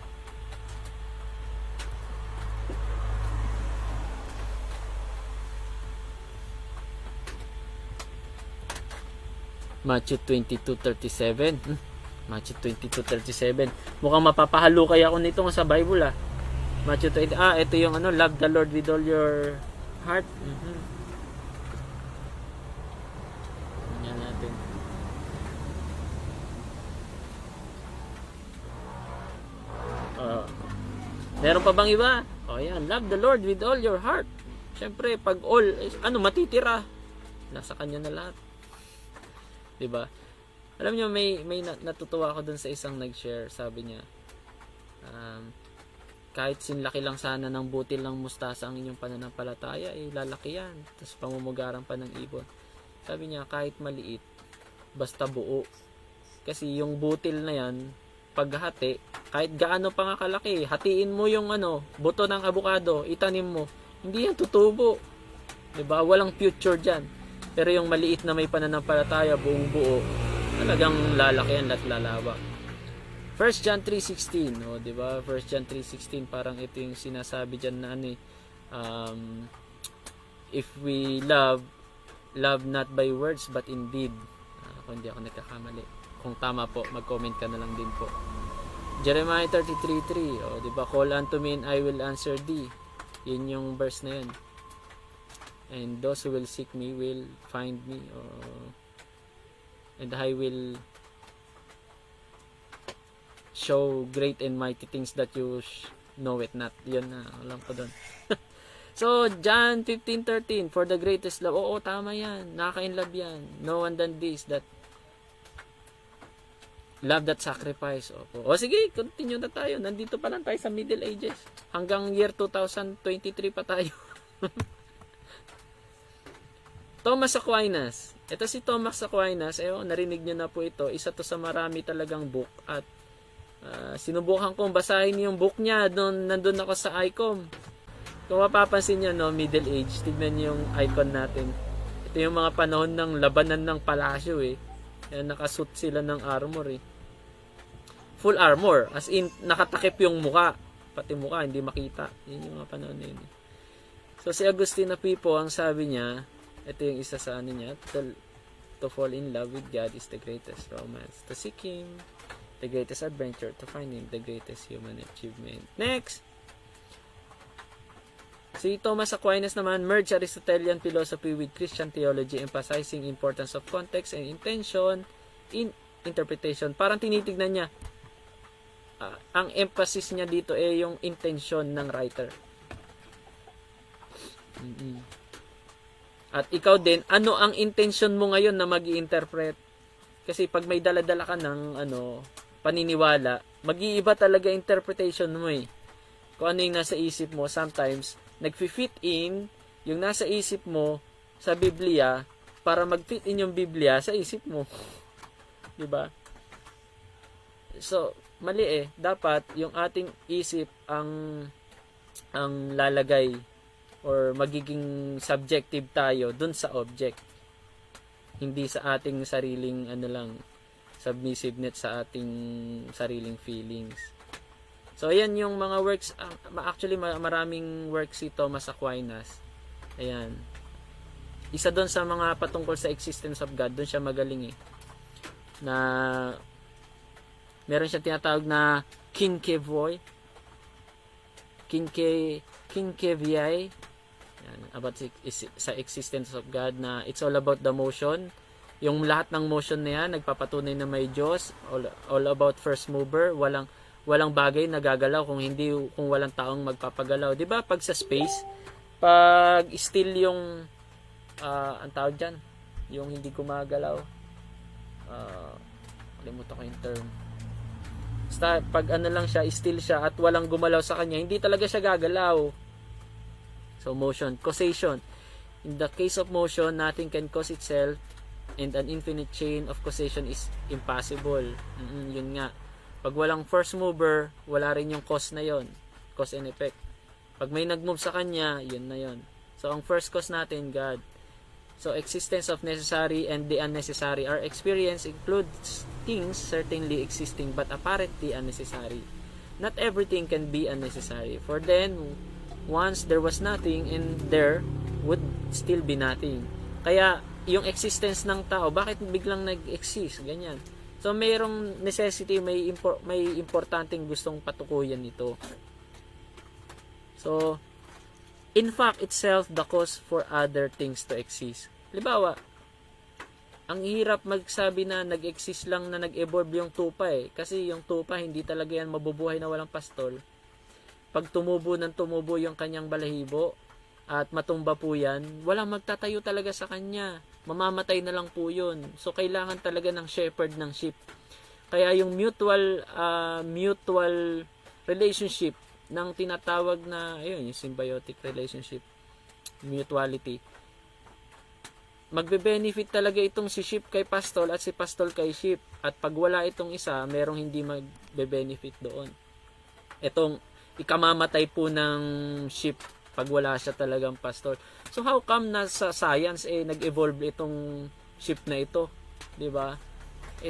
Matthew 22:37. Matthew 22:37. Mukhang mapapahalo kaya ako nito sa Bible ah. Matthew 20. Ito yung love the Lord with all your heart. Yan natin. Meron pa bang iba? Yan, love the Lord with all your heart. Siyempre, pag all, matitira. Nasa kanya na lahat. 'Di ba? Alam niyo, may natutuwa ako dun sa isang nag-share. Sabi niya, kahit sinlaki lang sana ng butil ng mustasa ang inyong pananampalataya, lalaki yan. Tapos pamumugaran pa ng ibon. Sabi niya, kahit maliit, basta buo. Kasi yung butil na yan, paghati, kahit gaano pa nga kalaki, hatiin mo yung buto ng abukado, itanim mo, hindi yan tutubo. 'Di ba? Walang future dyan. Pero yung maliit na may pananampalataya, buong buo, talagang lalaki yan at lalawak. 1 John 3:16, di ba? 1 John 3:16, parang ito yung sinasabi diyan na if we love not by words but in deed. Kung hindi ako nagkakamali. Kung tama po, mag-comment ka na lang din po. Jeremiah 33:3, di ba? Call unto me and I will answer thee. Yun yung verse na yun. And those who will seek me will find me. And I will show great and mighty things that you know it not. Yun na, alam ko doon. So, John 15:13, for the greatest love. Oo, tama yan. Nakaka-inlove yan. No one than this, that love that sacrifice. Opo. Sige, continue na tayo. Nandito pa lang tayo sa Middle Ages. Hanggang year 2023 pa tayo. Thomas Aquinas. Ito si Thomas Aquinas, narinig nyo na po ito. Isa to sa marami talagang book. At sinubukan kong basahin yung book niya. Nandun ako sa ICOM. Kung mapapansin nyo, Middle Age. Tignan nyo yung icon natin. Ito yung mga panahon ng labanan ng palasyo eh. Yan, nakasuit sila ng armor eh. Full armor. As in, nakatakip yung muka. Pati muka, hindi makita. Yun yung mga panahon na yun eh. So si Agustina Pipo, ang sabi niya, ito yung isa sa niya, to fall in love with God is the greatest romance. To seek Him, the greatest adventure. To find Him, the greatest human achievement. Next! Si Thomas Aquinas naman, merge Aristotelian philosophy with Christian theology, emphasizing importance of context and intention in interpretation. Parang tinitignan niya, ang emphasis niya dito yung intention ng writer. At ikaw din, ano ang intention mo ngayon na mag-i-interpret? Kasi pag may dala-dala ka ng paniniwala, mag-iiba talaga interpretation mo eh. Kung ano yung nasa isip mo, sometimes nag-fit in yung nasa isip mo sa Biblia para mag-fit in yung Biblia sa isip mo. 'di ba? So, mali eh. Dapat yung ating isip ang lalagay or magiging subjective tayo dun sa object. Hindi sa ating sariling submissiveness sa ating sariling feelings. So, ayan yung mga works. Actually, maraming works si Thomas Aquinas. Ayan. Isa doon sa mga patungkol sa existence of God. Doon siya magaling eh. Na meron siya tinatawag na Kinkevoy. Kinkeviai. About sa existence of God, na it's all about the motion. Yung lahat ng motion na yan, nagpapatunay na may Diyos. All about first mover. Walang bagay na gagalaw kung walang taong magpapagalaw. 'Di ba? Pag sa space, pag still yung ang tawag diyan, yung hindi gumagalaw. Kalimutan ko yung term. Basta pag lang siya, still siya at walang gumalaw sa kanya, hindi talaga siya gagalaw. So motion, causation. In the case of motion, nothing can cause itself, and an infinite chain of causation is impossible. Yun nga. Pag walang first mover, wala rin yung cause na yon, cause and effect. Pag may nag-move sa kanya, yun na yon. So ang first cause natin, God. So existence of necessary and the unnecessary. Our experience includes things certainly existing but apparently unnecessary. Not everything can be unnecessary. For then, once there was nothing, and there would still be nothing. Kaya yung existence ng tao, bakit biglang nag-exist? Ganyan. So mayroong necessity, may importanteng gustong patukuyan nito. So in fact itself the cause for other things to exist. Halimbawa, ang hirap magsabi na nag-exist lang, na nag-evolve yung tupa eh. Kasi yung tupa hindi talaga yan mabubuhay na walang pastol. Pag tumubo yung kanyang balahibo at matumba po yan, walang magtatayo talaga sa kanya. Mamamatay na lang po yun. So, kailangan talaga ng shepherd ng sheep. Kaya yung mutual relationship ng tinatawag na, yung symbiotic relationship, mutuality, magbe-benefit talaga itong si sheep kay pastol at si pastol kay sheep. At pag wala itong isa, merong hindi magbe-benefit doon. Itong ikamamatay po ng sheep pag wala siya talagang pastor. So how come na sa science nag-evolve itong sheep na ito, 'di ba?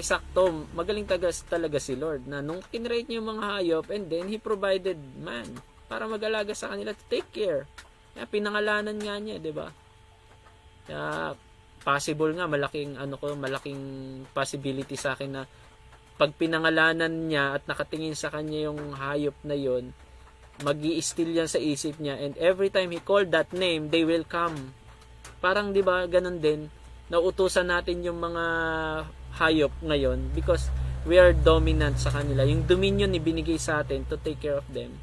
Sakto, magaling talaga si Lord na nung kinreate niya yung mga hayop, and then He provided man para mag-alaga sa kanila, to take care. Kaya pinangalanan nga niya, 'di ba? Kaya possible nga, malaking possibility sa akin na pag pinangalanan niya at nakatingin sa kanya yung hayop na yon, mag-i-still yan sa isip niya, and every time he called that name, they will come. Parang 'di ba, ganun din, nauutusan natin yung mga hayop ngayon because we are dominant sa kanila. Yung dominion ni binigay sa atin to take care of them.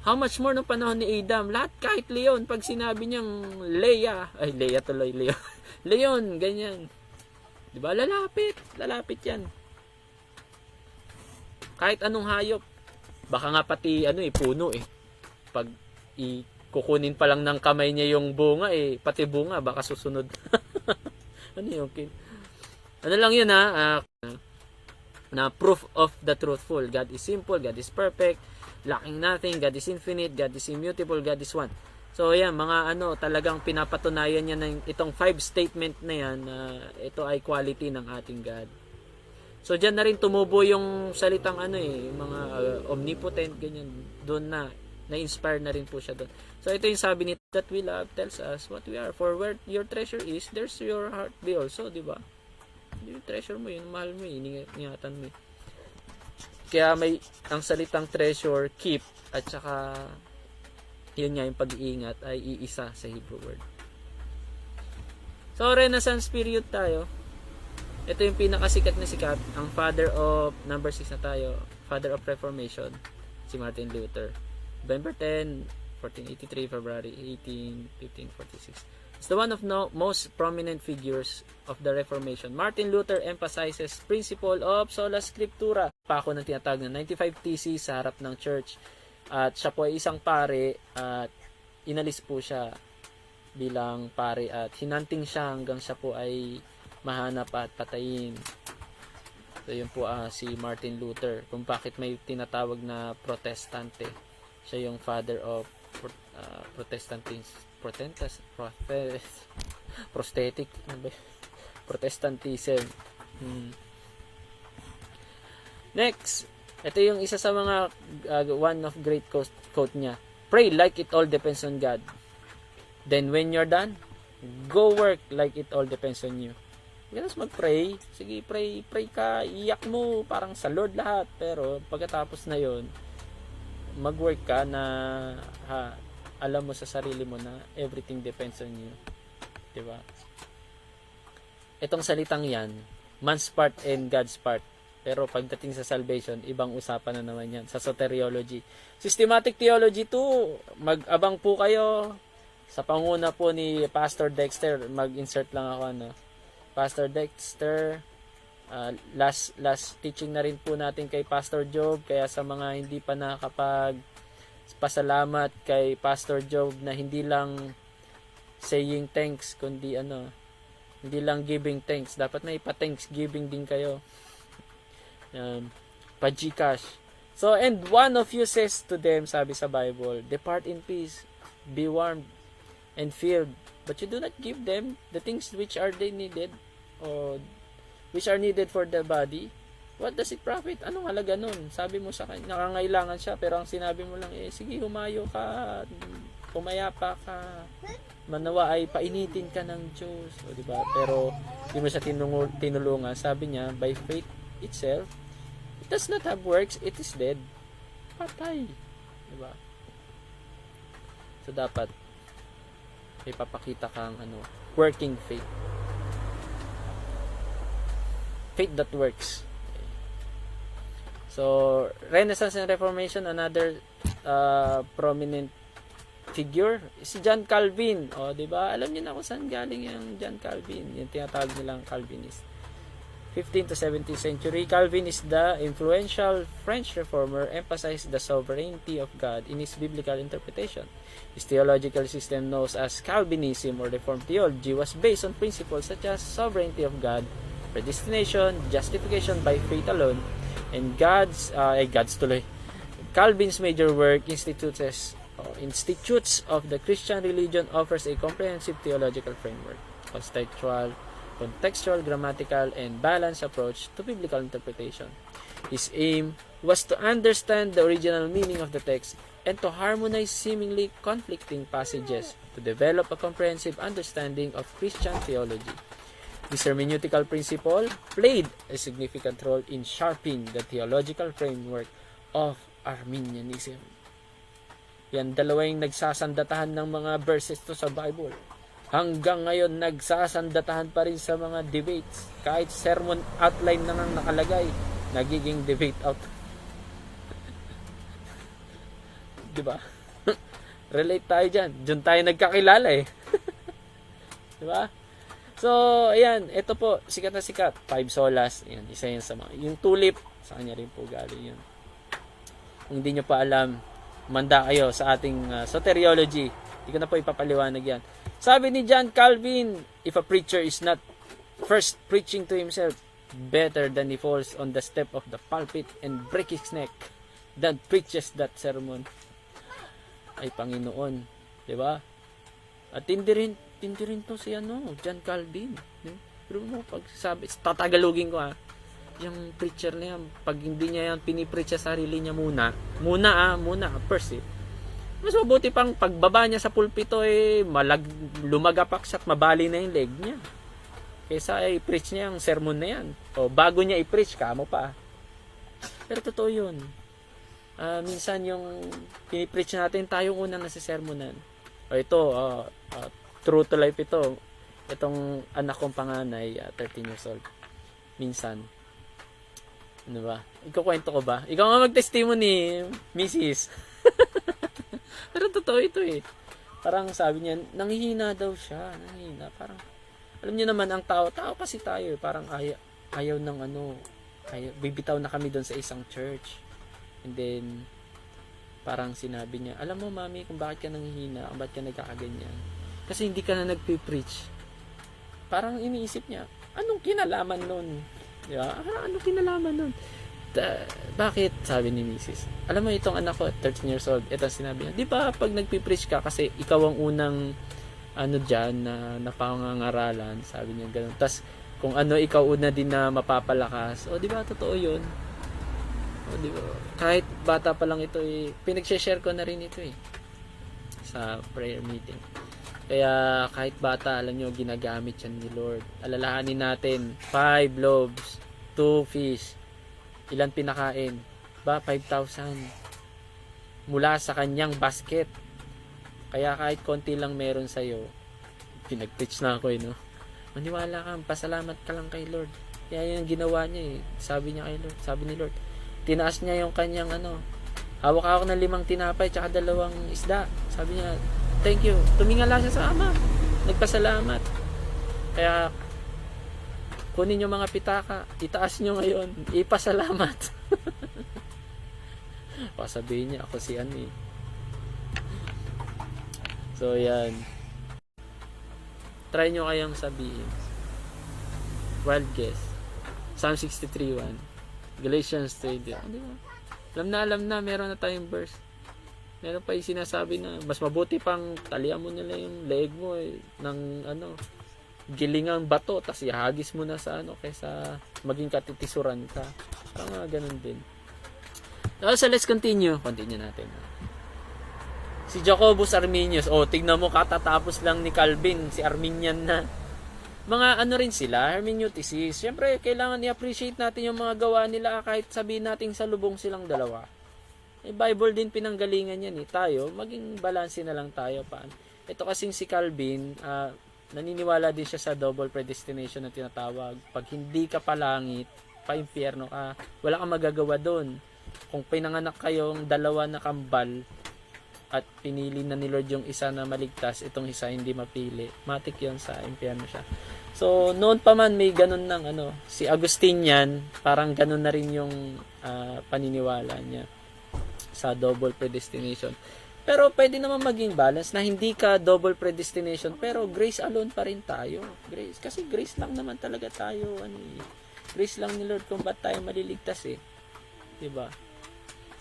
How much more nung panahon ni Adam? Lahat, kahit Leon, pag sinabi niyang Leon, ganyan. 'Di ba? Lalapit yan. Kahit anong hayop. Baka nga pati puno eh. Pag kukunin pa lang ng kamay niya yung bunga pati bunga baka susunod. Lang yun na proof of the truthful. God is simple, God is perfect, lacking nothing, God is infinite, God is immutable, God is one. So ayan, mga talagang pinapatunayan niya ng itong 5 statement na yan, ito ay quality ng ating God. So diyan na rin tumubo yung salitang yung mga omnipotent, ganyan. Doon na-inspire na rin po siya doon. So ito yung sabi ni that we love tells us what we are. For where your treasure is, there's your heart be also, di ba? Yung treasure mo, yun mahal mo, ingatan mo. Kaya may ang salitang treasure, keep, at saka yun nga yung pag-iingat ay iisa sa Hebrew word. So Renaissance period tayo. Ito yung pinakasikat na sikat, ang father of, number 6 na tayo, father of Reformation, si Martin Luther. November 10, 1483, February 18, 1546. It's the one of the most prominent figures of the Reformation. Martin Luther emphasizes principle of sola scriptura. Pako ng tinatawag na 95 Theses sa harap ng church. At siya po ay isang pare at inalis po siya bilang pare at hinanting siya hanggang siya po ay mahanap at patayin. So yun po si Martin Luther, kung bakit may tinatawag na protestante. Siya yung father of Protestantism. Next, ito yung isa sa mga one of great quote niya. Pray like it all depends on God. Then when you're done, go work like it all depends on you. Ganun mag-pray. Sige, pray ka, iyak mo parang sa Lord lahat. Pero pagkatapos na yon, mag-work ka na alam mo sa sarili mo na everything depends on you. Diba? Itong salitang yan, man's part and God's part. Pero pagdating sa salvation, ibang usapan na naman yan. Sa soteriology. Systematic theology 2, mag-abang po kayo. Sa panguna po ni Pastor Dexter, mag-insert lang ako, Pastor Dexter, last teaching na rin po natin kay Pastor Job. Kaya sa mga hindi pa pasalamat kay Pastor Job na hindi lang saying thanks, kundi hindi lang giving thanks. Dapat may pa-thanksgiving din kayo. Pa-Gcash. So, and one of you says to them, sabi sa Bible, depart in peace, be warmed and filled, but you do not give them the things which are they needed, or which are needed for the body. What does it profit? Anong halaga nun? Sabi mo sa kanya, nakangailangan siya, pero ang sinabi mo lang, sige, humayo ka, pumayapa ka, manawa ay painitin ka ng Diyos. O, diba? Pero, hindi mo siya tinulungan. Sabi niya, by faith itself, it does not have works, it is dead. Patay. Diba? So, dapat, ipapakita kang working faith. Faith that works. Okay. So, Renaissance and Reformation, another prominent figure, si John Calvin. O, diba? Alam niyo na kung saan galing yung John Calvin. Yung tinatawag nilang Calvinist. 15th to 17th century, Calvin is the influential French reformer, emphasized the sovereignty of God in his biblical interpretation. His theological system, known as Calvinism or Reformed theology, was based on principles such as sovereignty of God, predestination, justification by faith alone, and Calvin's major work, Institutes of the Christian Religion, offers a comprehensive theological framework, contextual, grammatical, and balanced approach to biblical interpretation. His aim was to understand the original meaning of the text and to harmonize seemingly conflicting passages to develop a comprehensive understanding of Christian theology. This hermeneutical principle played a significant role in shaping the theological framework of Arminianism. Yan, dalawa yung nagsasandatahan ng mga verses to sa Bible. Hanggang ngayon, nagsasandatahan pa rin sa mga debates. Kahit sermon outline na nang nakalagay, nagiging debate out. Diba? Relate tayo dyan. Diyan tayo nagkakilala eh. Diba? So, ayan. Ito po, sikat na sikat. 5 solas. Ayan, isa yan sa mga. Yung tulip, sa kanya rin po galing yun. Kung hindi nyo pa alam, manda kayo sa ating soteriology. Hindi ko na po ipapaliwanag yan. Sabi ni John Calvin, if a preacher is not first preaching to himself, better than he falls on the step of the pulpit and break his neck than preaches that sermon. Ay, Panginoon. Diba? At hindi rin to si John Calvin. Pero mo, pag sabi, tatagalogin ko yung preacher na yan, pag hindi niya yan pinipreach sa sarili niya muna, first mas mabuti pang pagbaba niya sa pulpito lumagapak siya at mabali na yung leg niya. Kaysa i-preach niya yung sermon na yan. O bago niya i-preach, kamo pa. Pero totoo yun. Minsan yung pinipreach natin, tayong unang nasisermonan. O ito, true to life ito. Itong anak kong panganay, 13 years old. Minsan. Ano ba? Ikukwento ko ba? Ikaw nga mag-testimony, Mrs. Pero totoo ito eh. Parang sabi niya, nanghihina daw siya. Nanghihina. Parang, alam niyo naman, ang tao kasi tayo. Parang ayaw ng bibitaw na kami doon sa isang church. And then, parang sinabi niya, alam mo mami, kung bakit ka nanghihina, kung bakit ka nagkakaganyan. Kasi hindi ka na nagpipreach. Parang iniisip niya, anong kinalaman nun? Di ba? Ano kinalaman nun? Bakit? Sabi ni Mrs. Alam mo, itong anak ko, 13 years old, ito sinabi niya, di ba pag nagpipreach ka, kasi ikaw ang unang dyan na napangangaralan, sabi niya ganun. Tas kung ikaw una din na mapapalakas, di ba totoo yun? Di ba? Kahit bata pa lang ito, pinag-share ko na rin ito sa prayer meeting. Kaya kahit bata, alam nyo, ginagamit yan ni Lord. Alalahanin natin, 5 loaves, 2 fish, ilan pinakain? Ba, 5,000 mula sa kanyang basket. Kaya kahit konti lang meron sa'yo, pinag-preach na ako no? Maniwala ka, pasalamat ka lang kay Lord. Kaya yan ang ginawa niya Sabi niya kay Lord, sabi ni Lord, tinaas niya yung kanyang hawak-hawak ng 5 tinapay tsaka 2 isda. Sabi niya, thank you. Tumingala siya sa Ama. Nagpasalamat. Kaya kunin yung mga pitaka, itaas nyo ngayon, ipasalamat. O sabihin niya, ako si So yan. Try nyo kayang sabihin. Wild guess. Psalm 63:1. Galatians 3. Di ba? Alam na, meron na tayong verse. Meron pa yung sinasabi na mas mabuti pang talian mo nila yung leeg mo ng gilingang bato, tas ihagis mo na sa kaysa maging katitisuran ka. Parang ganun din. So let's continue. Continue natin. Si Jacobus Arminius, tignan mo, katatapos lang ni Calvin, si Arminian na. Mga rin sila, hermeneuticis. Siyempre, kailangan i-appreciate natin yung mga gawa nila kahit sabihin natin sa lubong silang dalawa. Bible din pinanggalingan yan Tayo, maging balanse na lang tayo. Ito kasing si Calvin, naniniwala din siya sa double predestination na tinatawag. Pag hindi ka palangit, pa-impyerno ka, wala kang magagawa doon. Kung pinanganak kayong dalawa na kambal, at pinili na ni Lord yung isa na maligtas, itong isa hindi mapili, matik yun, sa impyerno siya. So noon pa man may ganun ng si Agustinian, parang ganun na rin yung paniniwala niya sa double predestination. Pero pwede naman maging balance na hindi ka double predestination pero grace alone pa rin tayo. Grace, kasi grace lang naman talaga tayo. Grace lang ni Lord kung ba't tayo maliligtas 'di ba?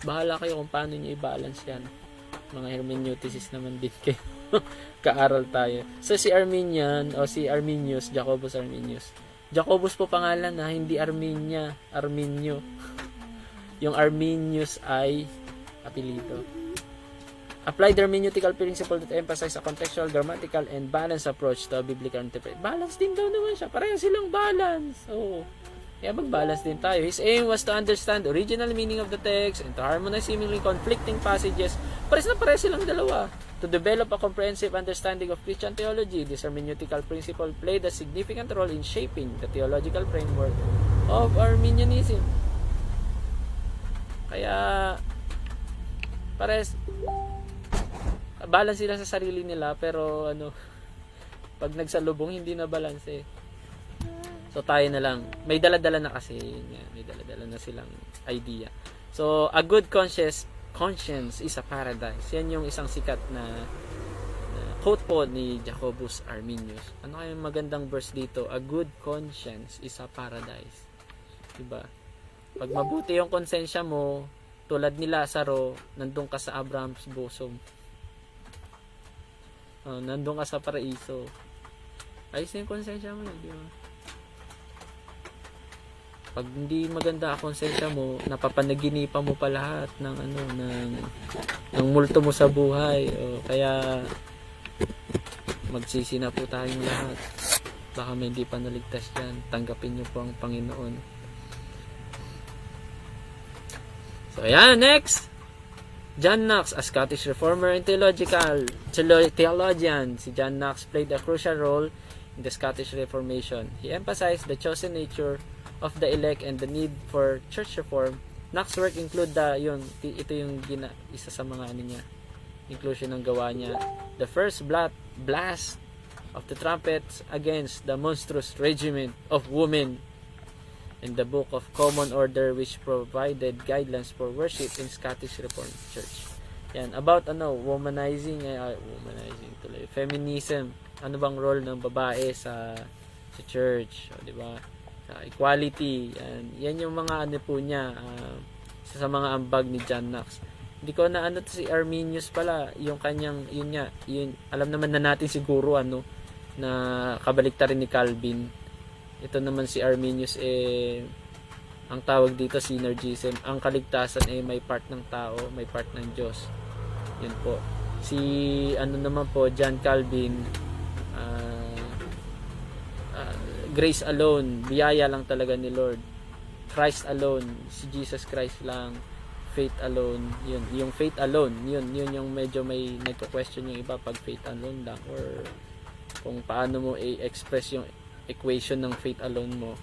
Bahala kayo kung paano niyo i-balance 'yan. Mga hermeneuticis naman din kayo. Kaaral tayo. So si Arminian o si Arminius, Jacobus Arminius. Jacobus po pangalan hindi Arminia, Arminio. Yung Arminius ay apelido. Apply the hermeneutical principle that emphasize a contextual, grammatical, and balanced approach to a biblical interpretation. Balance din daw naman siya. Pareho silang balance. Kaya mag-balance din tayo. His aim was to understand the original meaning of the text and to harmonize seemingly conflicting passages. Pares silang dalawa. To develop a comprehensive understanding of Christian theology, this hermeneutical principle played a significant role in shaping the theological framework of Arminianism. Kaya balance sila sa sarili nila, pero pag nagsalubong hindi na balance So tayo na lang, may dala-dala na kasi, may dala-dala na silang idea. So a good conscience is a paradise. Yan yung isang sikat na quote po ni Jacobus Arminius. Ano kaya yung magandang verse dito? A good conscience is a paradise. Diba? Pag mabuti yung konsensya mo, tulad ni Lazaro, nandun ka sa Abraham's bosom. Nandun ka sa paraiso. Ayos na yung konsensya mo, di ba? Pag hindi maganda ang konsensya mo, napapanaginipan mo pa lahat ng ng multo mo sa buhay. Kaya magsisi na po tayong lahat. Baka may hindi pa naligtas dyan. Tanggapin niyo po ang Panginoon. So ayan, next. John Knox, a Scottish reformer and theologian. Si John Knox played a crucial role in the Scottish Reformation. He emphasized the chosen nature of the elect and the need for church reform. Knox's work include ito yung isa sa mga niya, inclusion ng gawa niya. The first blast of the trumpets against the monstrous regiment of women in the Book of Common Order, which provided guidelines for worship in Scottish Reformed Church. Yan, about womanizing tuloy, feminism. Ano bang role ng babae sa church, di ba? equality. Yan yung mga ano po niya, sa mga ambag ni John Knox. Hindi ko na ano to, si Arminius pala, yung kanyang, yun, alam naman na natin siguro na kabaliktaran ni Calvin. Ito naman si Arminius, ang tawag dito synergism. Ang kaligtasan may part ng tao, may part ng Diyos. Yun po. Si ano naman po, John Calvin, grace alone, biyaya lang talaga ni Lord. Christ alone, si Jesus Christ lang. Faith alone, yun. Yung faith alone, yun yung medyo may nagko-question yung iba pag faith alone lang, or kung paano mo i-express yung equation ng faith alone mo.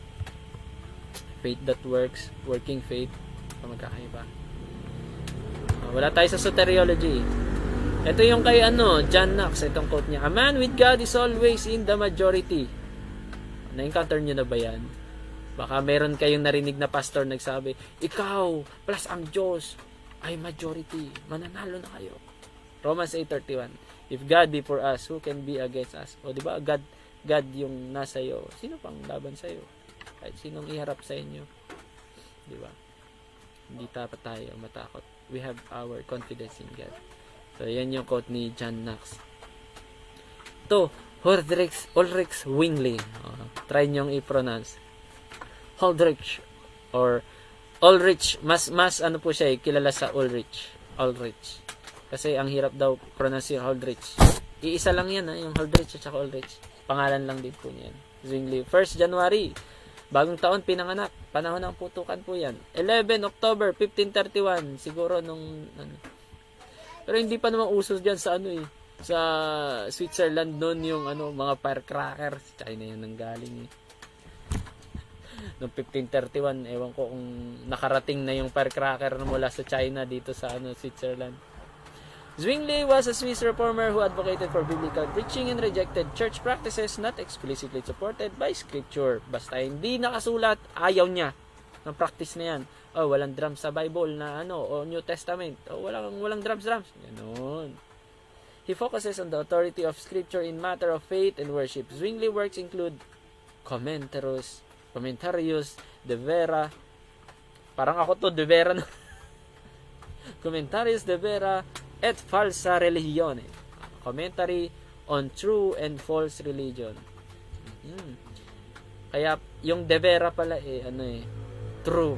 Faith that works, working faith, magkakaiba. Wala tayo sa soteriology. Ito yung kay John Knox, itong quote niya. A man with God is always in the majority. Na-encounter nyo na ba yan? Baka meron kayong narinig na pastor nagsabi, ikaw plus ang Diyos ay majority. Mananalo na kayo. Romans 8:31. If God be for us, who can be against us? O di ba? God yung nasa iyo. Sino pang laban sa iyo? Kahit sinong iharap sa inyo. Di ba? Hindi dapat tayo matakot. We have our confidence in God. So, yan yung quote ni John Knox. Ito, Ulrich Zwingli. Try nyong i-pronounce. Ulrich or Ulrich, mas ano po siya, kilala sa Ulrich. Kasi ang hirap daw pronounce yung Ulrich. Iisa lang yan, yung Ulrich at saka Ulrich. Pangalan lang din po niyan. Zwingli, 1st January, bagong taon pinanganak. Panahon ng putukan po yan. 11 October 1531, siguro nung pero hindi pa naman usos diyan sa sa Switzerland noon yung mga firecracker. China yan nanggaling noong 1531, ewan ko kung nakarating na yung firecracker mula sa China dito sa Switzerland. Zwingli was a Swiss reformer who advocated for biblical preaching and rejected church practices not explicitly supported by scripture. Basta hindi nakasulat, ayaw niya ng practice na yan. Walang drums sa Bible na o New Testament. Walang drums. Ganon. He focuses on the authority of scripture in matter of faith and worship. Zwingli works include Commentarius de Vera. Parang ako to, de Vera na. Commentarius de Vera et Falsa Religione. Commentary on True and False Religion. Kaya yung de Vera pala true.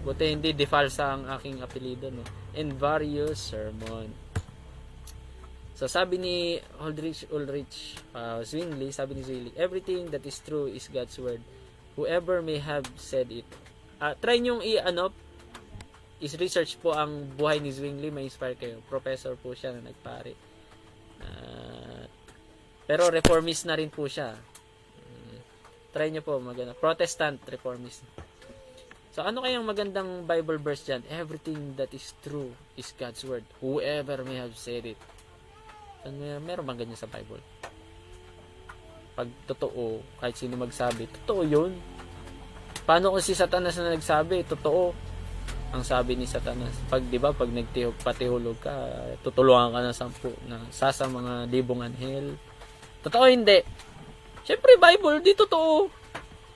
Buti hindi de falsa ang aking apelido, no? And various sermon. So sabi ni Ulrich Zwingli, everything that is true is God's word. Whoever may have said it. Try nyo is research po ang buhay ni Zwingli, may inspire kayo. Professor po siya na nagpare. Pero reformist na rin po siya. Try nyo po Protestant reformist. So ano kayang magandang Bible verse dyan? Everything that is true is God's word. Whoever may have said it. Meron bang ganyan sa Bible? Pag totoo, kahit sino magsabi, totoo yun. Paano kung si Satanas na nagsabi, totoo? Ang sabi ni Satanas, pag patihulog ka, tutulungan ka ng 10 na sasa mga libong anghel. Totoo hindi? Siyempre Bible, di totoo.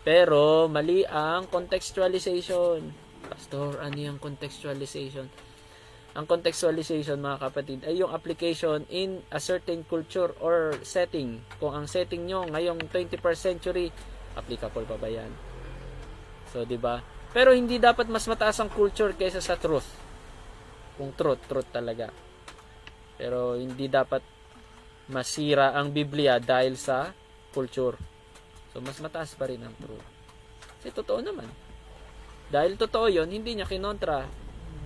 Pero mali ang contextualization. Pastor, ano yung contextualization? Ang contextualization, mga kapatid, ay yung application in a certain culture or setting. Kung ang setting nyo ngayong 21st century, applicable pa ba yan? So, di ba? Pero hindi dapat mas mataas ang culture kaysa sa truth. Kung truth talaga. Pero hindi dapat masira ang Biblia dahil sa culture. So, mas mataas pa rin ang truth. Kasi totoo naman. Dahil totoo yon, hindi niya kinontra.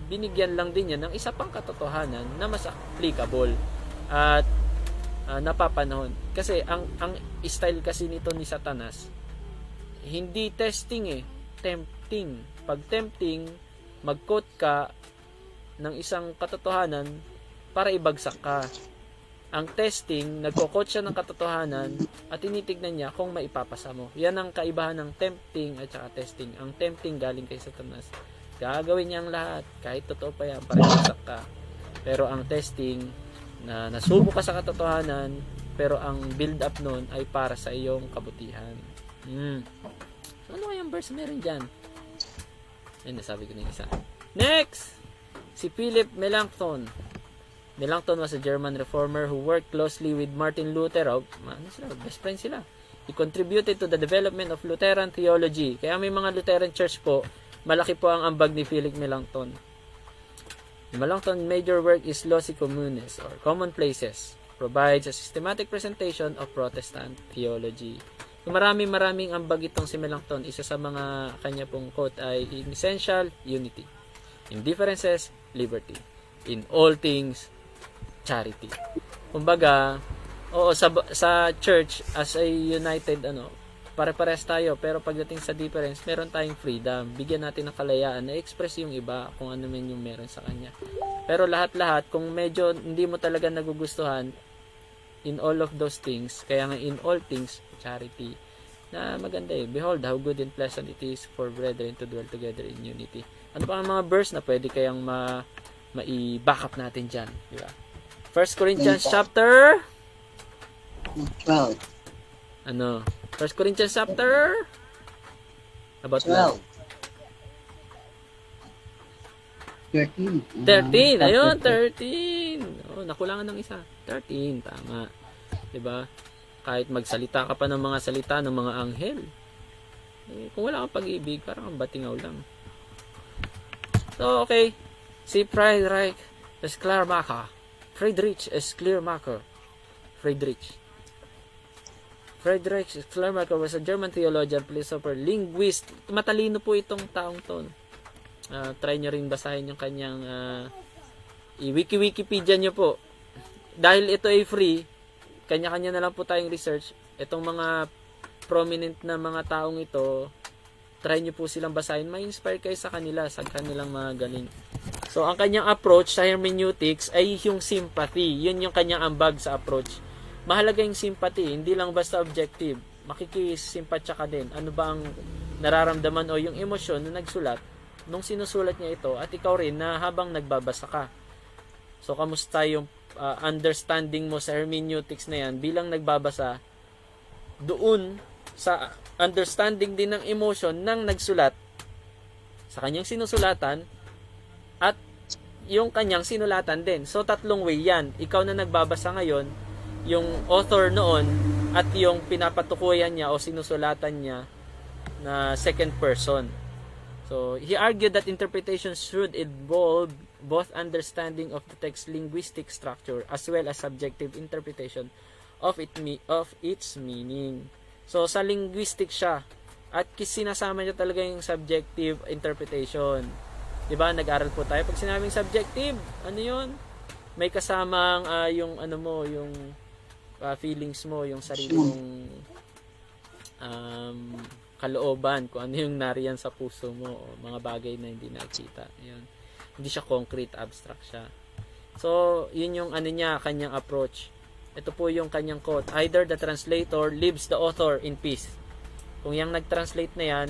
Binigyan lang din niya ng isa pang katotohanan na mas applicable at napapanahon. Kasi ang style kasi nito ni Satanas, hindi testing tempting. Pag tempting, mag-quote ka ng isang katotohanan para ibagsak ka. Ang testing, nagko-quote siya ng katotohanan at tinitignan niya kung maipapasa mo. Yan ang kaibahan ng tempting at saka testing. Ang tempting galing kay Satanas. Gagawin niya ang lahat, kahit totoo pa yan, para ibagsak ka. Pero ang testing, na nasubo ka sa katotohanan, pero ang build up nun ay para sa iyong kabutihan. So, ano kayang verse meron dyan? Ayun, nasabi ko na yung isa. Next! Si Philip Melanchthon. Melanchthon was a German reformer who worked closely with Martin Luther. Best friends sila. He contributed to the development of Lutheran theology. Kaya may mga Lutheran church po, malaki po ang ambag ni Philip Melanchthon. Melanchthon's major work is Loci Communes, or Commonplaces. Provides a systematic presentation of Protestant theology. So, maraming ambag itong si Melanchthon. Isa sa mga kanya pong quote ay, in essential, unity. In differences, liberty. In all things, charity. Kumbaga, oo, sa church, as a united, pare-pares tayo, pero pagdating sa difference, meron tayong freedom. Bigyan natin ng kalayaan na express yung iba kung ano man yung meron sa kanya. Pero lahat-lahat, kung medyo hindi mo talaga nagugustuhan, in all of those things, kaya nga in all things, charity, na maganda eh. Behold, how good and pleasant it is for brethren to dwell together in unity. Ano pa ang mga verse na pwede kayang mai-back up natin dyan? Di ba? 1 Corinthians chapter 12. 1 Corinthians chapter about 12. 13. 13. Ayun, 13. Oh, nakulangan ng isa. 13, tama. 'Di ba? Kahit magsalita ka pa ng mga salita ng mga anghel. Kung wala kang pag-ibig, parang ang batingaw lang. So, okay. Si Friedrich Schleiermacher. Friedrich Schleiermacher was a German theologian, philosopher, linguist. Matalino po itong taong to. Try nyo rin basahin yung kanyang i-Wikipedia nyo po. Dahil ito ay free, kanya-kanya na lang po tayong research. Itong mga prominent na mga taong ito, try nyo po silang basahin. Ma-inspire kayo sa kanila, sa kanilang mga galing. So, ang kanyang approach sa hermeneutics ay yung sympathy. Yun yung kanyang ambag sa approach. Mahalaga yung sympathy, hindi lang basta objective. Makikisimpatya ka din. Ano ba ang nararamdaman o yung emosyon na nagsulat nung sinusulat niya ito at ikaw rin na habang nagbabasa ka. So, kamusta yung understanding mo sa hermeneutics na yan bilang nagbabasa doon sa understanding din ng emotion ng nagsulat sa kanyang sinusulatan at yung kanyang sinulatan din. So, tatlong way yan. Ikaw na nagbabasa ngayon, yung author noon at yung pinapatukuyan niya o sinusulatan niya na second person. So, he argued that interpretation should involve both understanding of the text's linguistic structure as well as subjective interpretation of its meaning. So, sa linguistic siya at sinasama niya talaga yung subjective interpretation. Diba? Nag-aral po tayo. Pag sinabing subjective, ano yun? May kasamang yung ano mo, yung feelings mo, yung sarili mong kalooban, kung ano yung nariyan sa puso mo, o mga bagay na hindi nakita. Yun. Hindi siya concrete, abstract siya. So, yun yung ano niya, kanyang approach. Ito po yung kanyang quote. Either the translator leaves the author in peace. Kung yung nag-translate na yan,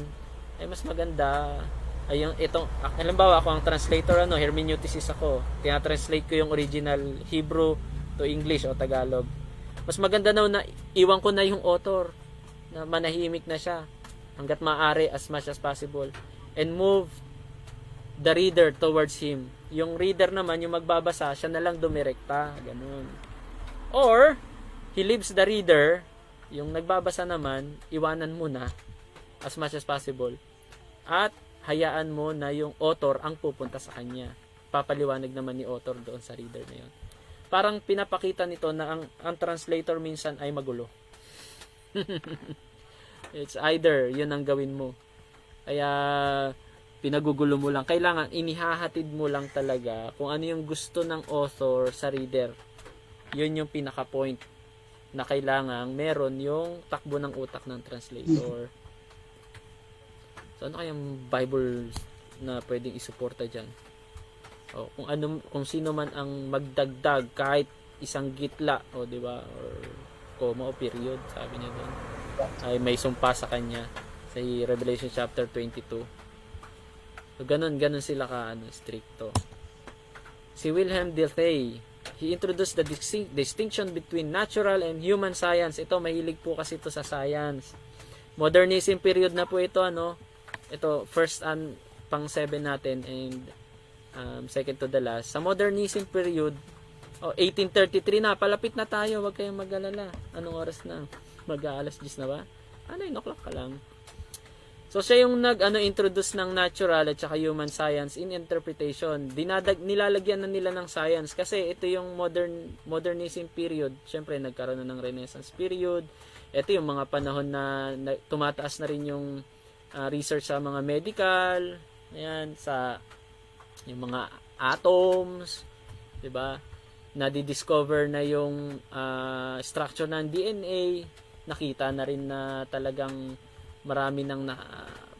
ay mas maganda. Ay yung itong, halimbawa ako ang translator, hermeneuticist ako. Tina-translate ko yung original Hebrew to English o Tagalog. Mas maganda na iwan ko na yung author na manahimik na siya hanggat maaari as much as possible and move the reader towards him. Yung reader naman, yung magbabasa, siya na lang dumirekta, ganun. Or he leaves the reader, yung nagbabasa naman, iwanan mo na as much as possible at hayaan mo na yung author ang pupunta sa kanya. Papaliwanag naman ni author doon sa reader na yun. Parang pinapakita nito na ang translator minsan ay magulo. It's either yun ang gawin mo. Kaya pinagugulo mo lang. Kailangan inihahatid mo lang talaga kung ano yung gusto ng author sa reader. Yun yung pinaka-point na kailangan meron yung takbo ng utak ng translator. So ano kayang Bible na pwedeng isuporta dyan? O, kung sino man ang magdagdag kahit isang gitla, o di ba, or comma o period, sabi niya doon, ay may sumpa sa kanya sa Revelation chapter 22. So ganun sila stricto. Si Wilhelm Dilthey, he introduced the distinction between natural and human science. Ito, mahilig po kasi ito sa science. Modernism period na po ito, ano. Ito, first and pang 7 natin and second to the last. Sa modernism period, 1833 na, palapit na tayo, wag kayong mag-alala. Anong oras na? Mag-aalas 10 na ba? 9 o'clock ka lang. So siya yung introduce ng natural at saka human science in interpretation. Nilalagyan na nila ng science kasi ito yung modernism period. Syempre nagkaroon na ng Renaissance period. Ito yung mga panahon na tumataas na rin yung research sa mga medical, ayan, sa yung mga atoms, 'di ba? Nadi-discover na yung structure ng DNA. Nakita na rin na talagang marami ng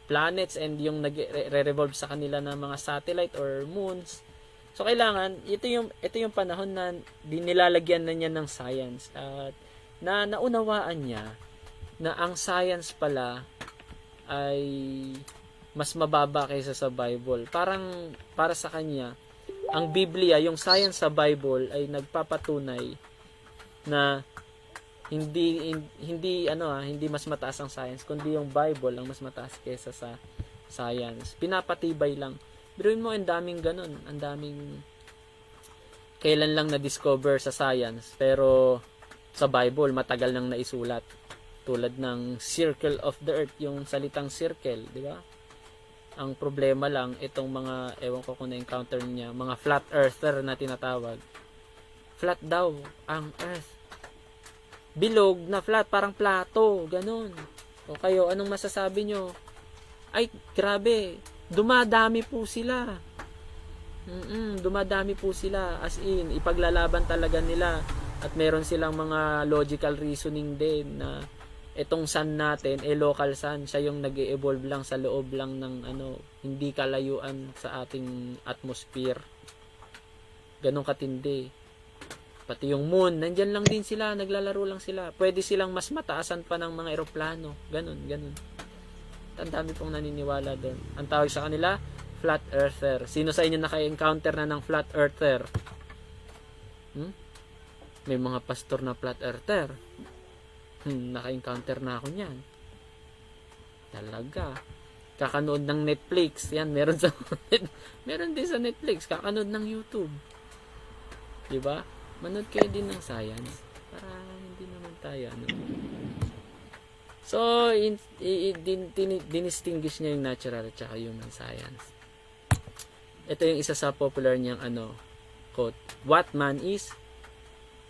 planets and yung nagre-revolve sa kanila ng mga satellite or moons. So kailangan ito yung panahon na nilalagyan na niya ng science at naunawaan niya na ang science pala ay mas mababa kaysa sa Bible. Parang para sa kanya, ang Biblia, yung science sa Bible ay nagpapatunay na hindi mas mataas ang science, kundi yung Bible ang mas mataas kaysa sa science. Pinapatibay lang. Biruin mo, ang daming ganun. Ang daming kailan lang na-discover sa science, pero sa Bible matagal nang naisulat. Tulad ng circle of the earth, yung salitang circle, di ba? Ang problema lang, itong mga, ewan ko kung na-encounter niya, mga flat earther na tinatawag. Flat daw ang earth. Bilog na flat, parang plato, ganun. O kayo, anong masasabi nyo? Ay, grabe, dumadami po sila. Dumadami po sila. As in, ipaglalaban talaga nila. At meron silang mga logical reasoning din na itong sun natin, local sun, siya yung nag-evolve lang sa loob lang ng hindi kalayuan sa ating atmosphere. Ganun katindi. Pati yung moon, nandyan lang din sila, naglalaro lang sila. Pwede silang mas mataasan pa ng mga eroplano. Ganun. Ang dami pong naniniwala doon. Ang tawag sa kanila, flat earther. Sino sa inyo naka-encounter na ng flat earther? May mga pastor na flat earther. Naka-encounter na ako niyan. Talaga. Kakanood ng Netflix. Yan, meron din sa Netflix. Kakanood ng YouTube. Diba? Manood kayo din ng science para hindi naman tayo So, dinistinguish niya yung natural at saka human science. Ito yung isa sa popular niyang quote. What man is,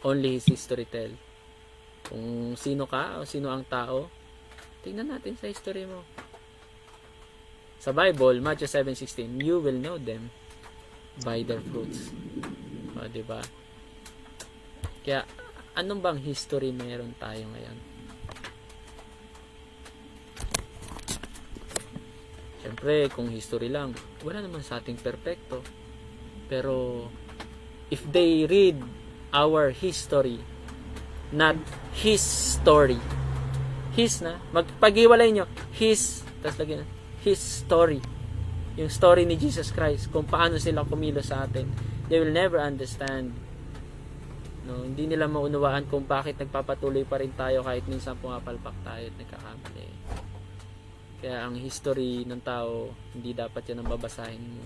only his history tell. Kung sino ka o sino ang tao, tingnan natin sa history mo. Sa Bible, Matthew 7:16, you will know them by their fruits. O, diba? Kaya, anong bang history meron tayo ngayon? Siyempre, kung history lang, wala naman sa ating perfecto. Pero, if they read our history, not his story. His na, magpag-iwalay nyo, his, tapos lagyan na, his story. Yung story ni Jesus Christ, kung paano sila kumilos sa atin. They will never understand. No, hindi nila maunawaan kung bakit nagpapatuloy pa rin tayo kahit minsan pumapalpak tayo at nagkakamali. Kaya ang history ng tao, hindi dapat yan ang babasahin mo.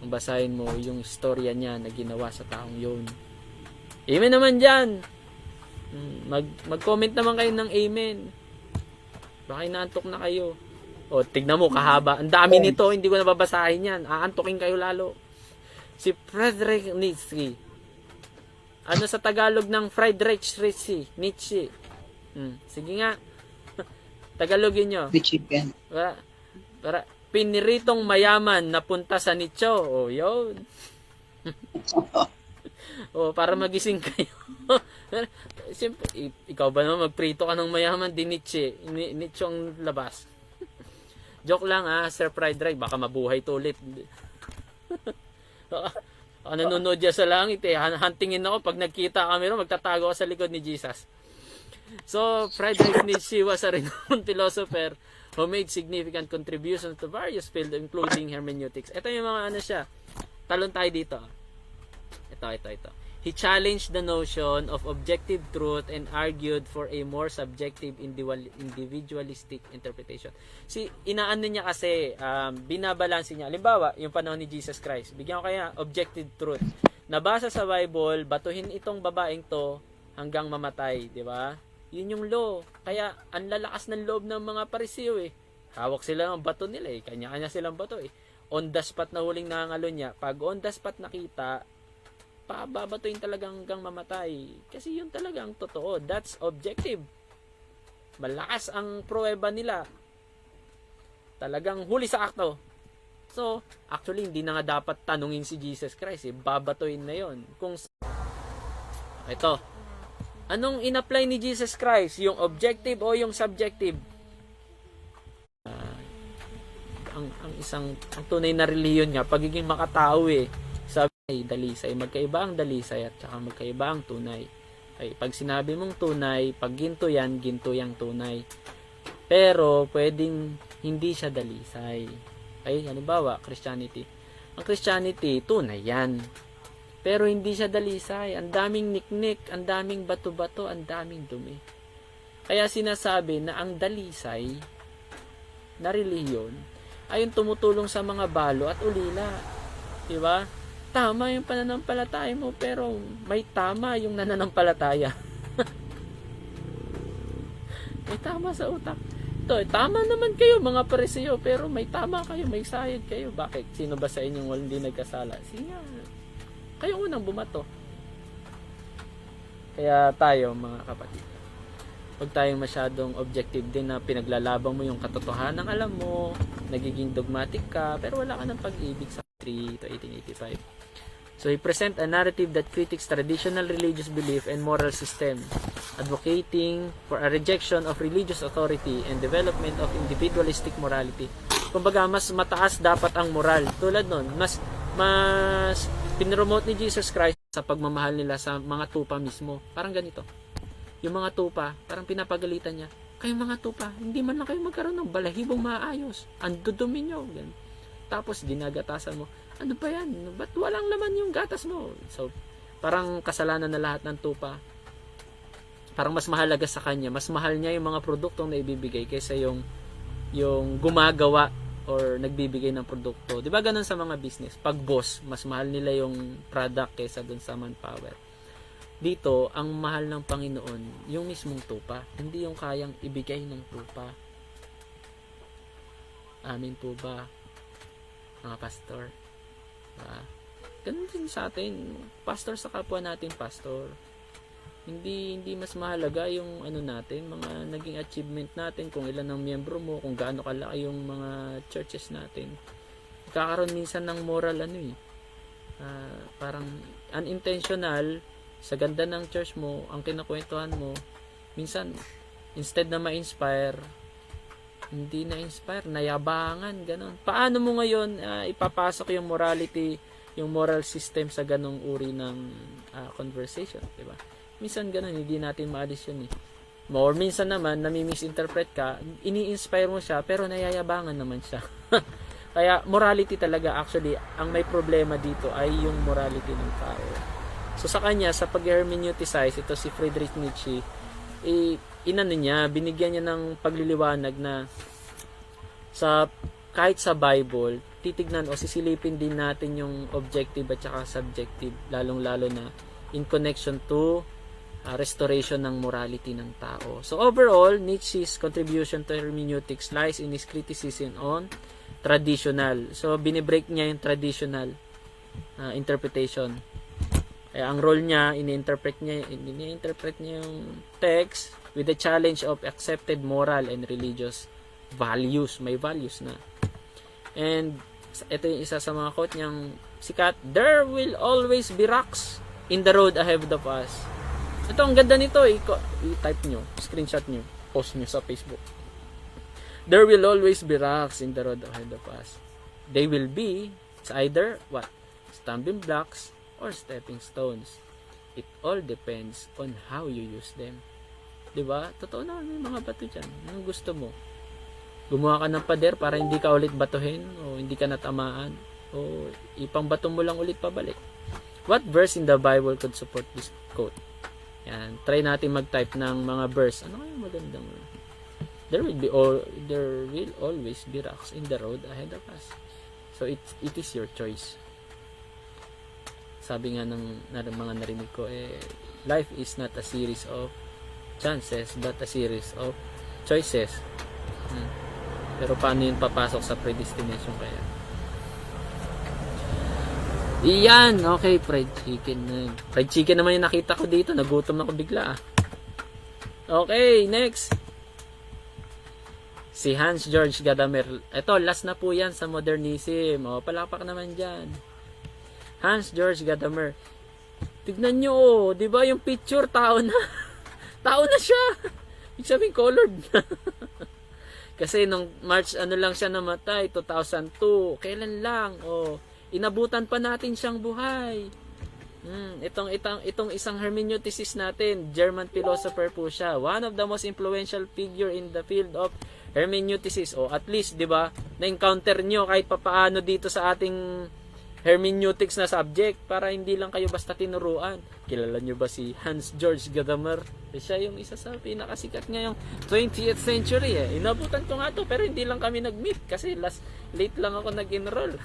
Ang basahin mo yung istorya niya na ginawa sa taong yun. Amen naman dyan! Mag-comment naman kayo ng amen. Baka inaantok na kayo. O, tignan mo, kahaba. Ang dami nito, hindi ko nababasahin yan. Aantokin kayo lalo. Si Friedrich Nietzsche. Ano sa Tagalog ng Friedrich Nietzsche? Sige nga. Tagalogin nyo. Chicken. Para piniritong mayaman na punta sa nicho. O, yun. O, para magising kayo. Siyempre, ikaw ba naman magprito ka ng mayaman? Di Nietzsche. Nietzsche ang labas. Joke lang Sir Friedrich. Baka mabuhay to ulit. Nanonood dyan sa langit huntingin ako pag nagkita kami ron, magtatago ako sa likod ni Jesus. So Friedrich Nietzsche was a renowned philosopher who made significant contributions to various fields including hermeneutics. Ito yung mga siya. Talon tayo dito. Ito. He challenged the notion of objective truth and argued for a more subjective individualistic interpretation. Inaano niya kasi, binabalanse niya. Halimbawa, yung panahon ni Jesus Christ. Bigyan ko kaya objective truth. Nabasa sa Bible, batuhin itong babaeng to hanggang mamatay, di ba? Yun yung law. Kaya, ang lalakas ng loob ng mga Pariseo eh. Hawak sila ng bato nila eh. Kanya-kanya silang bato eh. On the spot na huling nangangalo niya. Pag on the spot nakita, babatuin talagang hanggang mamatay. Kasi yun talagang totoo. That's objective. Malakas ang pruweba nila. Talagang huli sa akto. So, actually, hindi na nga dapat tanungin si Jesus Christ. Babatuin na yon. Ito. Anong in-apply ni Jesus Christ? Yung objective o yung subjective? Ang tunay na reliyon nga, pagiging makatao eh. Ay, dalisay. Magkaiba ang dalisay at saka magkaiba ang tunay. Ay, pag sinabi mong tunay, pag ginto yang tunay. Pero, pwedeng hindi siya dalisay. Ay, halimbawa, Christianity. Ang Christianity, tunay yan. Pero hindi siya dalisay. Ang daming niknik, ang daming bato-bato, ang daming dumi. Kaya sinasabi na ang dalisay na reliyon ay yung tumutulong sa mga balo at ulila. Diba? Tama yung pananampalataya mo, pero may tama yung nananampalataya. May tama sa utak. Ito, tama naman kayo mga Pariseo, pero may tama kayo, may sayad kayo. Bakit? Sino ba sa inyong hindi nagkasala? Sige, kayo unang bumato. Kaya tayo, mga kapatid, huwag tayong masyadong objective din na pinaglalabang mo yung katotohanan, alam mo, nagiging dogmatic ka, pero wala ka ng pag-ibig sa 3 to 1885. So, he present a narrative that critiques traditional religious belief and moral system, advocating for a rejection of religious authority and development of individualistic morality. Kumbaga, mas mataas dapat ang moral. Tulad nun, mas pinromote ni Jesus Christ sa pagmamahal nila sa mga tupa mismo. Parang ganito. Yung mga tupa, parang pinapagalitan niya. Kayong mga tupa, hindi man lang kayo magkaroon ng balahibong maayos. Ang dudumi nyo. Ganun. Tapos, ginagatasan mo. Ano ba yan? Ba't walang laman yung gatas mo? So, parang kasalanan na lahat ng tupa. Parang mas mahalaga sa kanya. Mas mahal niya yung mga produktong na ibibigay kaysa yung gumagawa or nagbibigay ng produkto. Di ba ganun sa mga business? Pag boss, mas mahal nila yung product kaysa dun sa manpower. Dito, ang mahal ng Panginoon, yung mismong tupa. Hindi yung kayang ibigay ng tupa. Amin po ba, mga pastor? Ganun din sa atin, pastor sa kapwa natin, pastor. Hindi mas mahalaga yung ano natin, mga naging achievement natin, kung ilan ang miyembro mo, kung gaano kalaki yung mga churches natin. Kakaroon minsan ng moral parang unintentional, sa ganda ng church mo, ang kinakwentuhan mo, minsan instead na ma-inspire, hindi na-inspire, nayabangan, ganun. Paano mo ngayon ipapasok yung morality, yung moral system sa ganong uri ng conversation, diba? Minsan ganun, hindi natin maalis yun eh. Or minsan naman, nami-misinterpret ka, ini-inspire mo siya, pero nayayabangan naman siya. Kaya morality talaga, actually, ang may problema dito ay yung morality ng tao. So sa kanya, sa pag-hermeneuticize, ito si Friedrich Nietzsche, binigyan niya ng pagliliwanag na kahit sa Bible, titignan o sisilipin din natin yung objective at saka subjective, lalong-lalo na in connection to restoration ng morality ng tao. So overall, Nietzsche's contribution to hermeneutics lies in his criticism on traditional. So binibreak niya yung traditional interpretation. Ang role niya, ini-interpret niya yung text with the challenge of accepted moral and religious values. May values na. And ito yung isa sa mga quote niyang sikat, "There will always be rocks in the road ahead of us." Ito, ang ganda nito. I-type nyo, screenshot nyo, post nyo sa Facebook. "There will always be rocks in the road ahead of us. They will be, it's either what? Stumbling blocks or stepping stones. It all depends on how you use them." Diba? Totoo na, may mga bato dyan. Anong gusto mo? Gumawa ka ng pader para hindi ka ulit batuhin o hindi ka natamaan o ipang bato mo lang ulit pabalik. What verse in the Bible could support this quote? Yan. Try natin mag-type ng mga verse. Ano kaya magandang? There will always be rocks in the road ahead of us. So it is your choice. Sabi nga ng mga narinig ko, life is not a series of chances but a series of choices. Pero paano yun papasok sa predestination kaya? Iyan, okay, fried chicken. Fried chicken naman yung nakita ko dito. Nagutom ako bigla. Okay, next. Si Hans Georg Gadamer. Ito, last na po yan sa modernism. O, palapak naman dyan. Hans Georg Gadamer. Tignan nyo, di ba yung picture, tao na. Tao na siya. Ibig sabihin, colored na. Kasi nung March, lang siya namatay, 2002. Kailan lang, inabutan pa natin siyang buhay. Itong isang hermeneutics natin, German philosopher po siya. One of the most influential figure in the field of hermeneutics. O at least, 'di ba, na-encounter nyo kahit papaano dito sa ating hermeneutics na subject para hindi lang kayo basta tinuruan. Kilala nyo ba si Hans Georg Gadamer? Siya yung isa sa pinakasikat ngayong 20th century. Inabutan ko nga to pero hindi lang kami nag-meet kasi late lang ako nag-enroll.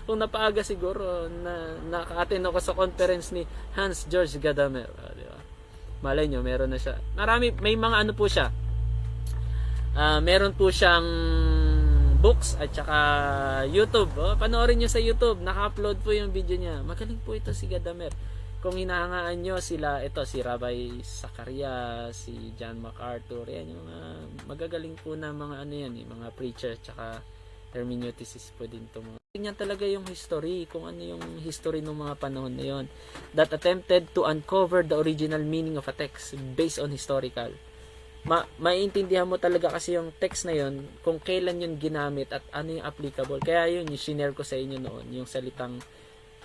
Kung napaaga siguro na naka-attend ako sa conference ni Hans Georg Gadamer, di ba? Malay nyo, meron na siya. May mga ano po siya. Meron po siyang books at saka YouTube. Panoorin nyo sa YouTube, naka-upload po yung video niya. Magaling po ito si Gadamer. Kung hinahangaan nyo sila, ito si Rabbi Zachariah, si John MacArthur, yan yung magagaling po na mga ano yan, mga preacher at saka hermeneutics po din ito. Tingnan talaga yung history, kung ano yung history ng mga panahon na yon that attempted to uncover the original meaning of a text based on historical. Maiintindihan mo talaga kasi yung text na yon kung kailan yun ginamit at ano yung applicable. Kaya yun, yung shinare ko sa inyo noon, yung salitang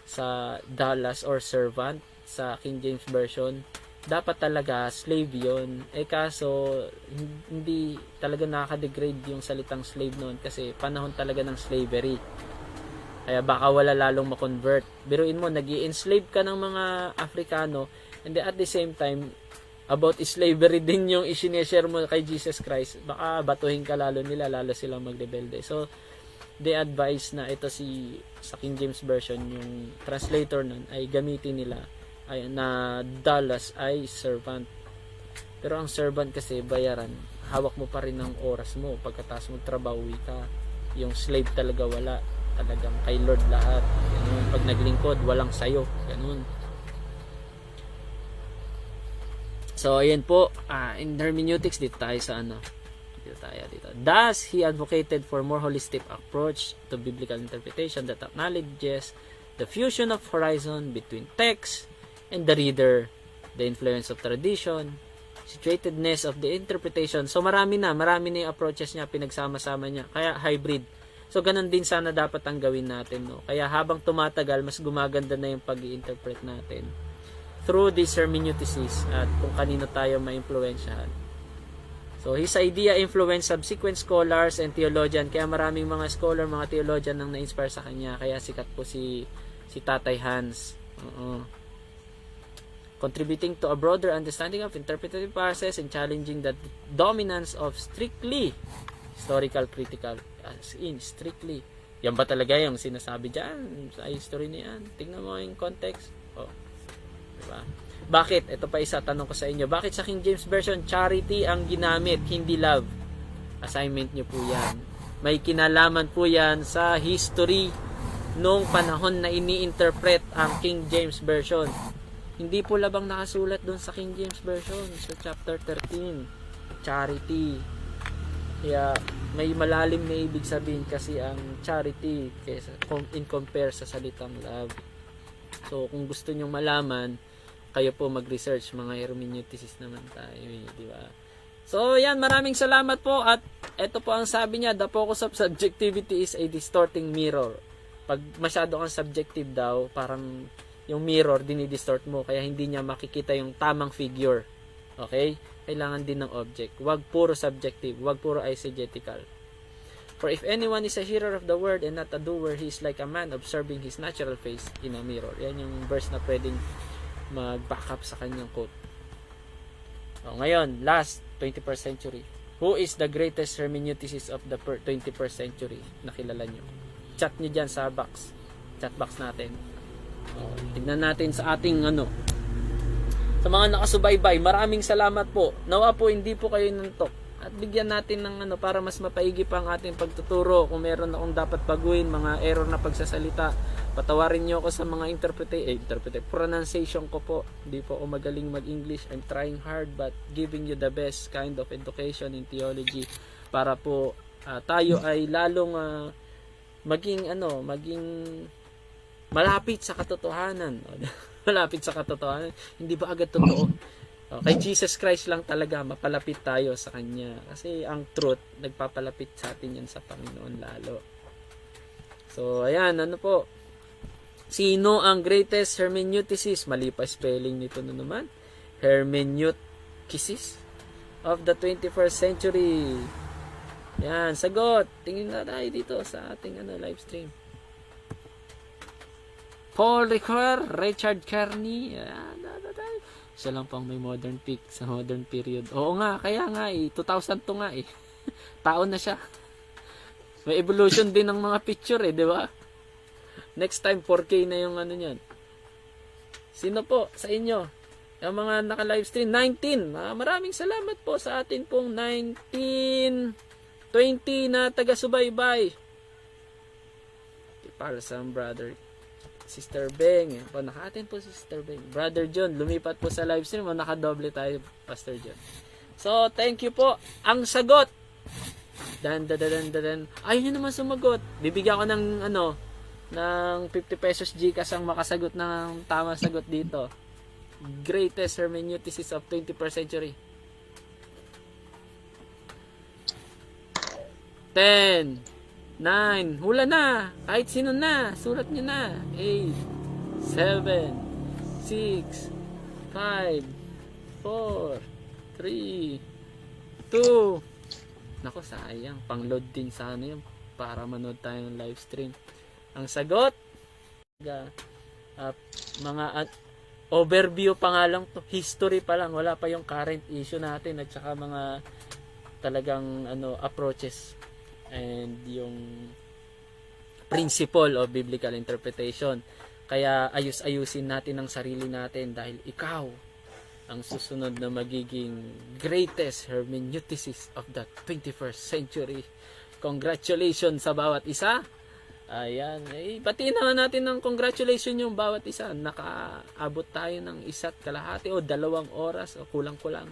sa Dallas or servant sa King James Version, dapat talaga slave yon. Kaso hindi talaga nakaka-degrade yung salitang slave noon kasi panahon talaga ng slavery. Kaya baka wala lalong ma-convert. Biruin mo, nag-i-enslave ka ng mga Afrikano and at the same time about slavery din yung isineshare mo kay Jesus Christ. Baka batuhin ka lalo nila, lalo silang magrebelde. So they advise na ito sa King James Version, yung translator nun ay gamitin nila ay na Dallas ay servant. Pero ang servant kasi bayaran, hawak mo pa rin ng oras mo pagkatapos mo trabaho ka. Yung slave talaga wala, talagang kay Lord lahat. Ganun. Pag naglingkod, walang sayo. Ganun. So ayan po, in hermeneutics dito tayo sa dito. Thus, he advocated for more holistic approach to biblical interpretation that acknowledges the fusion of horizon between text and the reader, the influence of tradition, situatedness of the interpretation. So marami na yung approaches niya, pinagsama-sama niya. Kaya hybrid. So ganun din sana dapat ang gawin natin, no? Kaya habang tumatagal, mas gumaganda na yung pag-i-interpret natin through this hermeneutics at kung kanino tayo ma-impluwensyahan. So his idea influenced subsequent scholars and theologian. Kaya maraming mga scholar, mga theologian ang na-inspire sa kanya. Kaya sikat po si Tatay Hans. Contributing to a broader understanding of interpretative process and challenging the dominance of strictly historical critical. As in, strictly. Yan ba talaga yung sinasabi dyan sa history niyan? Tingnan mo yung context. Diba? Bakit? Ito pa isa, tanong ko sa inyo. Bakit sa King James Version, charity ang ginamit, hindi love? Assignment nyo po yan. May kinalaman po yan sa history nung panahon na ini-interpret ang King James Version. Hindi po labang nakasulat doon sa King James Version sa chapter 13. Charity. Kaya may malalim na ibig sabihin kasi ang charity kaysa in compare sa salitang love. So kung gusto nyong malaman, kayo po mag-research, mga hermeneutics naman tayo, di ba? So yan, maraming salamat po at ito po ang sabi niya, the focus of subjectivity is a distorting mirror. Pag masyado kang subjective daw, parang yung mirror dinidistort mo kaya hindi niya makikita yung tamang figure. Okay? Kailangan din ng object. Huwag puro subjective, huwag puro eisegetical. For if anyone is a hearer of the word and not a doer, he is like a man observing his natural face in a mirror. Yan yung verse na pwedeng mag-back up sa kanyang quote. Ngayon, last, 21st century. Who is the greatest hermeneuticist of the 21st century? Nakilala nyo. Chat nyo dyan sa box. Chat box natin. Tignan natin sa ating sa mga nakasubaybay, maraming salamat po. Nawa po hindi po kayo nantok. At bigyan natin ng para mas mapaigi pa ang ating pagtuturo. Kung meron akong dapat baguhin, mga error na pagsasalita, patawarin nyo ako sa mga pronunciation ko po. Hindi po ako magaling mag-English. I'm trying hard but giving you the best kind of education in theology para po tayo ay lalong maging malapit sa katotohanan. Malapit sa katotohanan. Hindi ba agad totoo? Kay Jesus Christ lang talaga mapalapit tayo sa Kanya. Kasi ang truth, nagpapalapit sa atin yan sa Panginoon lalo. So, ayan, po. Sino ang greatest hermeneuticist? Mali pa spelling nito na naman. Hermeneuticist of the 21st century. Yan, sagot. Tingin na tayo dito sa ating live stream. Paul Ricoeur, Richard Kearney. Yan, siya lang pang may modern peak sa modern period. Oo nga, kaya nga 2002 nga Taon na siya. May evolution din ng mga picture di ba? Next time 4K na yung niyan. Sino po sa inyo? Yung mga naka-livestream 19. Maraming salamat po sa atin pong 19 20 na taga-subaybay. Para sa brother Sister Beng. Naka-attend po si Sister Beng. Brother John, lumipat po sa live stream. Nakadoble tayo, Pastor John. So, thank you po. Ang sagot. Ayaw nyo naman sumagot. Bibigyan ko ng ng 50 pesos GCash ang makasagot ng tamang sagot dito. Greatest hermeneuticist of 21st century. 10 9. Hula na. Kahit sino na. Sulat nyo na. 8, 7, 6, 5, 4, 3, 2. Nako, sayang. Pang-load din sana yun para manood tayo ng live stream. Ang sagot, mga overview pa nga lang to. History pa lang. Wala pa yung current issue natin at saka mga talagang approaches and yung principle of biblical interpretation. Kaya ayus-ayusin natin ang sarili natin dahil ikaw ang susunod na magiging greatest hermeneuticist of the 21st century. Congratulations sa bawat isa. Ayan. Batiin naman natin ng congratulations yung bawat isa. Nakaabot tayo ng 1.5 o 2 oras o kulang-kulang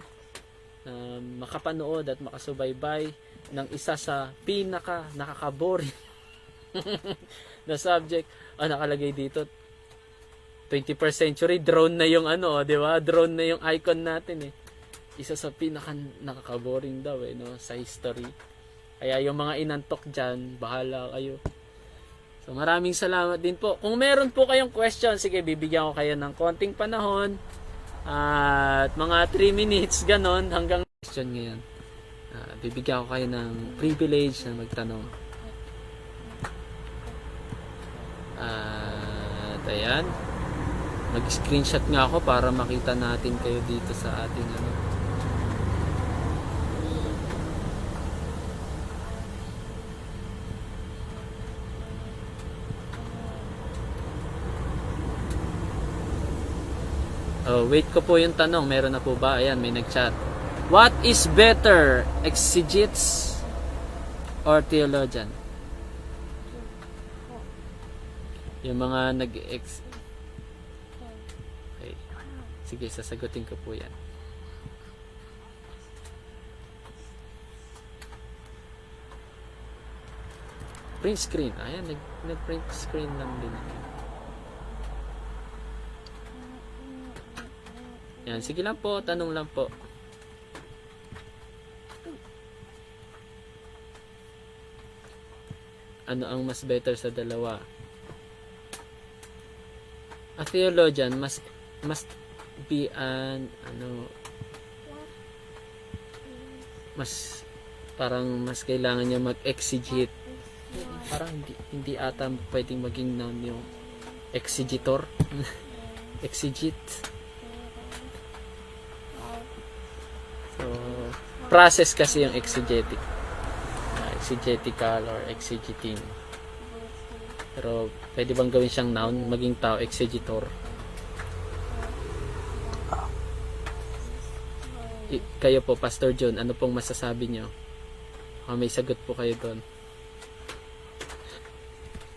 makapanood at makasubaybay ng isa sa nakaka-boring na subject. Nakalagay dito 21st century, drone na yung di ba? Drone na yung icon natin Isa sa nakaka-boring daw sa history. Kaya yung mga inantok dyan, bahala kayo. So maraming salamat din po. Kung meron po kayong question, sige, bibigyan ko kayo ng konting panahon. At mga 3 minutes ganon hanggang question ngayon. Bibigyan ko kayo ng privilege na magtanong. At ayan, mag-screenshot nga ako para makita natin kayo dito sa ating wait ko po yung tanong. Meron na po ba? Ayan, may nag-chat. What is better, exegetes or theologian? Yung mga okay. Sige, sasagutin ko po yan. Print screen. Ayan, nag-print screen lang din. Yan, sige lang po, tanong lang po. Ano ang mas better sa dalawa? A theologian must be an mas kailangan niya mag-exegete Parang hindi ata pwedeng maging noun yung exegetor. Exegete. So, process kasi yung exegetic. Exegetical or exegeting. Pero, pwede bang gawin siyang noun? Maging tao, exegetor. Kayo po, Pastor John, ano pong masasabi nyo? May sagot po kayo doon.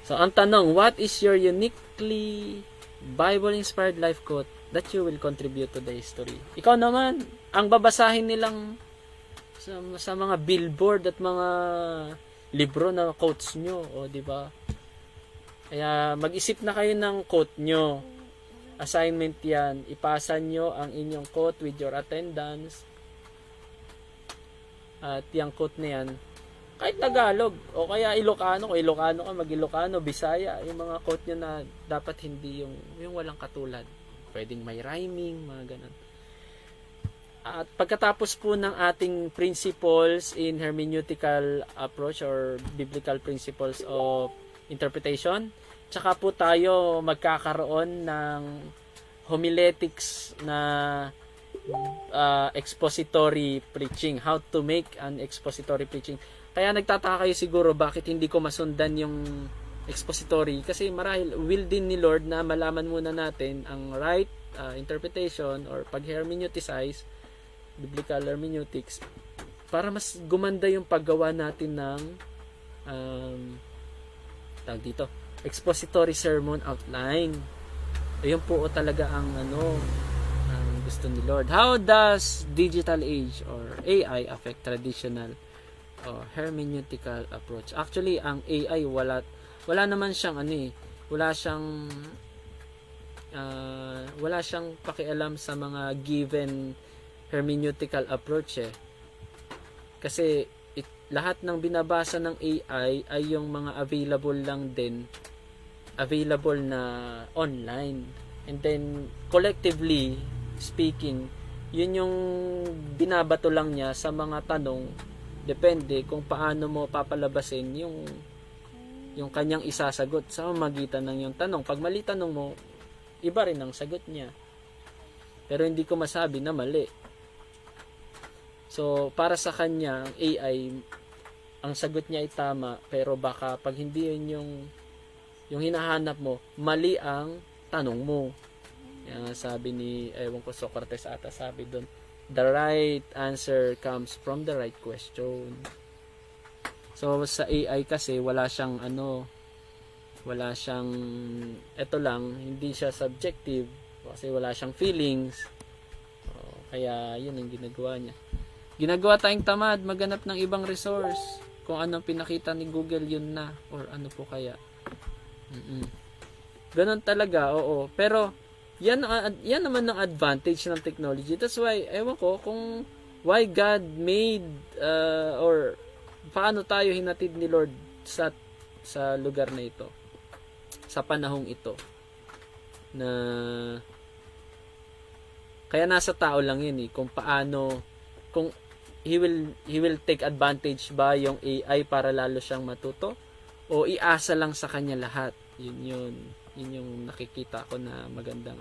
So, ang tanong, what is your uniquely Bible-inspired life quote that you will contribute to the history? Ikaw naman, ang babasahin nilang sa mga billboard at mga libro na quotes nyo, o di ba? Kaya mag-isip na kayo ng quote nyo. Assignment yan. Ipasa nyo ang inyong quote with your attendance. At yung quote na yan, kahit Tagalog o kaya Ilocano, kung Ilocano ka, mag-Ilocano, Bisaya, yung mga quote nyo na dapat hindi yung walang katulad. Pwedeng may rhyming, mga ganun. At pagkatapos po ng ating principles in hermeneutical approach or biblical principles of interpretation, tsaka po tayo magkakaroon ng homiletics na expository preaching. How to make an expository preaching. Kaya nagtataka kayo siguro bakit hindi ko masundan yung expository. Kasi marahil will din ni Lord na malaman muna natin ang right interpretation or pag-hermeneuticize, biblical hermeneutics, para mas gumanda yung paggawa natin ng tawag dito, expository sermon outline. Ayun po talaga ang ang gusto ni Lord. How does digital age or AI affect traditional hermeneutical approach? Actually, ang AI wala naman siyang wala siyang pakialam sa mga given hermeneutical approach kasi lahat ng binabasa ng AI ay yung mga available na online, and then collectively speaking, yun yung binabato lang niya sa mga tanong, depende kung paano mo papalabasin yung kanyang isasagot sa magitan ng yung tanong. Pag mali tanong mo, iba rin ang sagot niya, pero hindi ko masabi na mali. So, para sa kanya, ang AI, ang sagot niya ay tama, pero baka pag hindi yun yung hinahanap mo, mali ang tanong mo. Yan sabi ni, ewan ko, Socrates ata sabi doon, the right answer comes from the right question. So, sa AI kasi, wala siyang, eto lang, hindi siya subjective, kasi wala siyang feelings. Kaya, yun ang ginagawa niya. Ginagawa tayong tamad, maghanap ng ibang resource. Kung anong pinakita ni Google, yun na. Or ano po kaya. Ganon talaga, oo. Pero, yan naman ang advantage ng technology. That's why, ewan ko, kung why God made, or paano tayo hinatid ni Lord sa lugar na ito. Sa panahong ito. Na, kaya nasa tao lang yun kung paano, kung he will take advantage ba yung AI para lalo siyang matuto, o iasa lang sa kanya lahat. Yun yung nakikita ko na magandang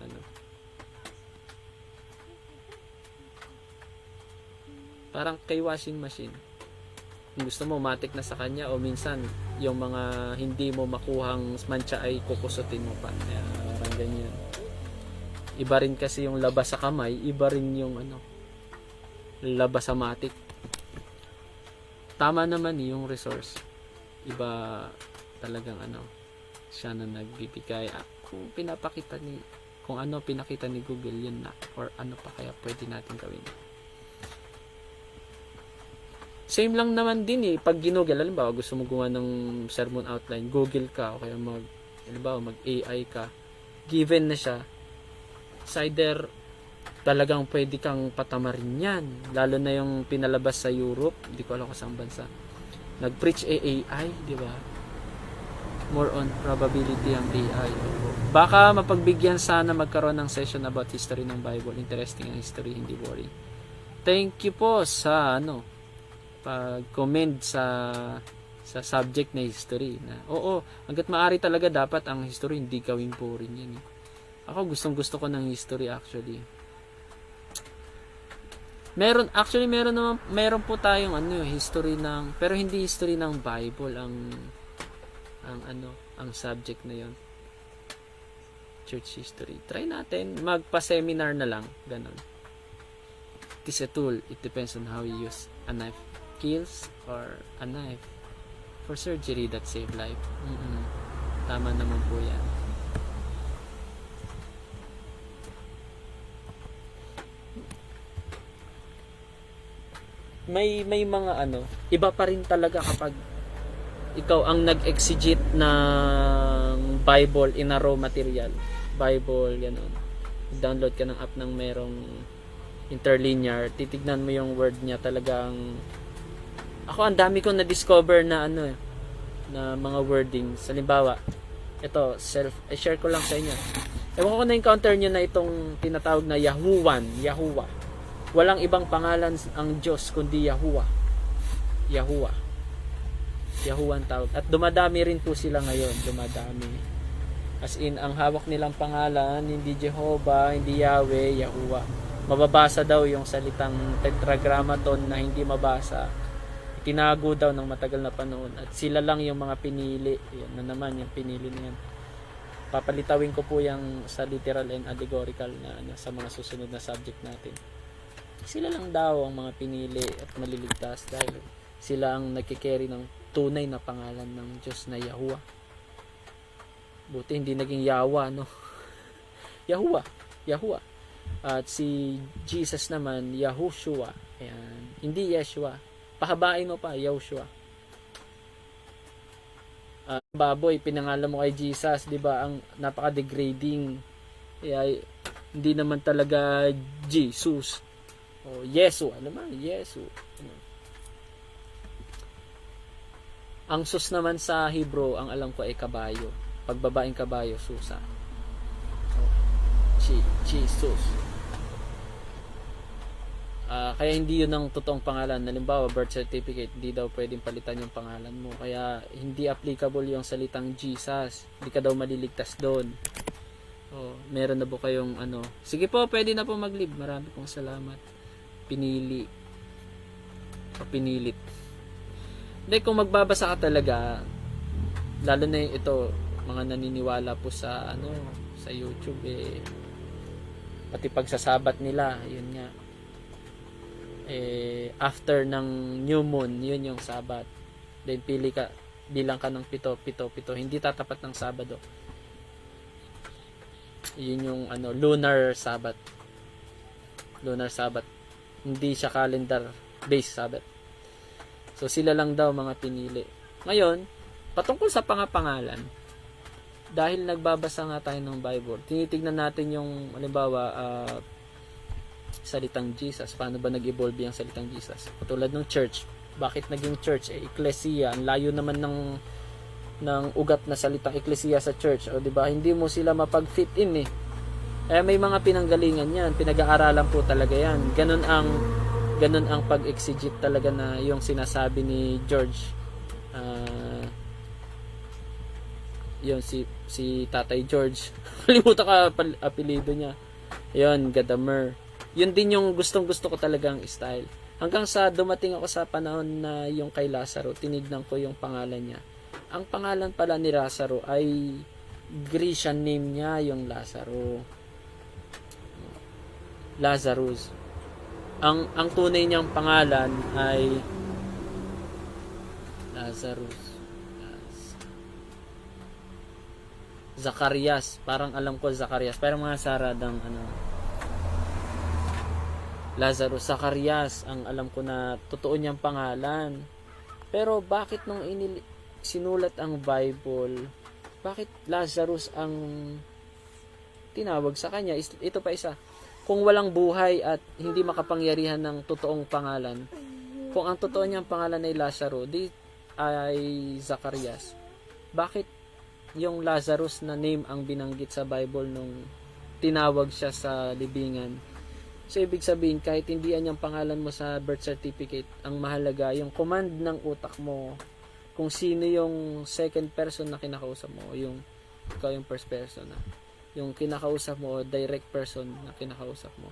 parang kay washing machine. Kung gusto mo matik na sa kanya, o minsan yung mga hindi mo makuhang mantsa ay kukusutin mo pa. Parang ganyan. Iba rin kasi yung labas sa kamay, iba rin yung labas sa matik. Tama naman yung resource. Iba talagang siya na nagbibigay. Kung ano pinakita ni Google, yun na. Or ano pa kaya pwede natin gawin. Same lang naman din pag ginugel, halimbawa gusto mo gumawa ng sermon outline, Google ka, o kaya mag-AI ka, given na siya, it's either talagang pwede kang patamarin yan. Lalo na yung pinalabas sa Europe, hindi ko alam kung saan bansa. Nag-preach AI, di ba? More on probability ang AI. Baka mapagbigyan sana magkaroon ng session about history ng Bible. Interesting ang history, hindi boring. Thank you po sa pag-comment sa sa subject na history. Na, oo, hanggat maaari talaga dapat ang history, hindi gawing boring yan. Ako gustong-gusto ko ng history actually. Meron po tayong history ng, pero hindi history ng Bible ang subject na 'yon. Church history. Try natin magpa-seminar na lang, ganon. It is a tool. It depends on how you use a knife. Kills or a knife for surgery that save life. Tama naman po 'yan. May mga iba pa rin talaga kapag ikaw ang nag-exegete ng Bible in a raw material. Bible, gano'n. Download ka ng app ng merong interlinear, titignan mo yung word niya, talagang ako ang dami kong na-discover na na mga wordings. Halimbawa, ito, share ko lang sa inyo. Ewan ko na-encounter nyo na itong tinatawag na Yahuwah. Walang ibang pangalan ang Diyos kundi Yahuwah ang tawag. At dumadami rin po sila ngayon. Dumadami. As in, ang hawak nilang pangalan, hindi Jehovah, hindi Yahweh, Yahuwah. Mababasa daw yung salitang tetragrammaton na hindi mabasa. Tinago daw ng matagal na panahon. At sila lang yung mga pinili. Yan na naman, yung pinili na yan. Papalitawin ko po yung sa literal and allegorical na sa mga susunod na subject natin. Sila lang daw ang mga pinili at maliligtas dahil sila ang nagkikerry ng tunay na pangalan ng Diyos na Yahuwah. Buti hindi naging Yawa, no? Yahuwah. At si Jesus naman, Yahushua. Ayan. Hindi Yeshua. Pahabain mo pa, Yahushua. Baboy, pinangalan mo kay Jesus, di ba? Ang napaka-degrading. Kaya, hindi naman talaga Jesus. O Yesu, alam mo, Yesu. Ang sus naman sa Hebrew, ang alam ko ay kabayo. Pag babaeng kabayo, susa. Jesus. Kaya hindi yun ang totoong pangalan. Halimbawa, birth certificate, hindi daw pwedeng palitan yung pangalan mo. Kaya hindi applicable yung salitang Jesus. Hindi ka daw maliligtas doon. Meron na po kayong Sige po, pwede na po mag-leave. Marami pong salamat. Pinilit. Hindi, kung magbabasa ka talaga, lalo na ito, mga naniniwala po sa sa YouTube, pati pagsasabat nila, yun nga, after ng new moon, yun yung sabat. Then bilang ka ng 7, hindi tatapat ng Sabado. Yun yung lunar Sabbath. Hindi siya calendar based Sabbath. So sila lang daw mga pinili. Ngayon, patungkol sa pangapangalan, dahil nagbabasa nga tayo ng Bible, tinitignan natin yung halimbawa salitang Jesus. Paano ba nag-evolve yung salitang Jesus? Katulad ng church. Bakit naging church? Ecclesia. Ang layo naman ng ugat na salitang ecclesia sa church. O, diba? Hindi mo sila mapag-fit in may mga pinanggalingan yan. Pinag-aaralan po talaga yan. Ganun ang pag-exegete talaga na yung sinasabi ni George. Yun, si Tatay George. Kalimutan ka apelido niya. Yun, Gadamer. Yun din yung gustong-gusto ko talagang style. Hanggang sa dumating ako sa panahon na yung kay Lazaro, tinignan ko yung pangalan niya. Ang pangalan pala ni Lazaro ay Grecian name niya, yung Lazarus. Ang tunay niyang pangalan ay Lazarus. Zacarias. Parang alam ko Zacarias. Parang mga saradang Lazarus. Zacarias. Ang alam ko na totoo niyang pangalan. Pero bakit nung sinulat ang Bible, bakit Lazarus ang tinawag sa kanya? Ito pa isa. Kung walang buhay at hindi makapangyarihan ng totoong pangalan, kung ang totoo niyang pangalan ay Lazaro, ay Zacarias, bakit yung Lazarus na name ang binanggit sa Bible nung tinawag siya sa libingan? So, ibig sabihin, kahit hindi yan yung pangalan mo sa birth certificate, ang mahalaga, yung command ng utak mo kung sino yung second person na kinakausap mo, yung ikaw yung first person na yung kinakausap mo, direct person na kinakausap mo,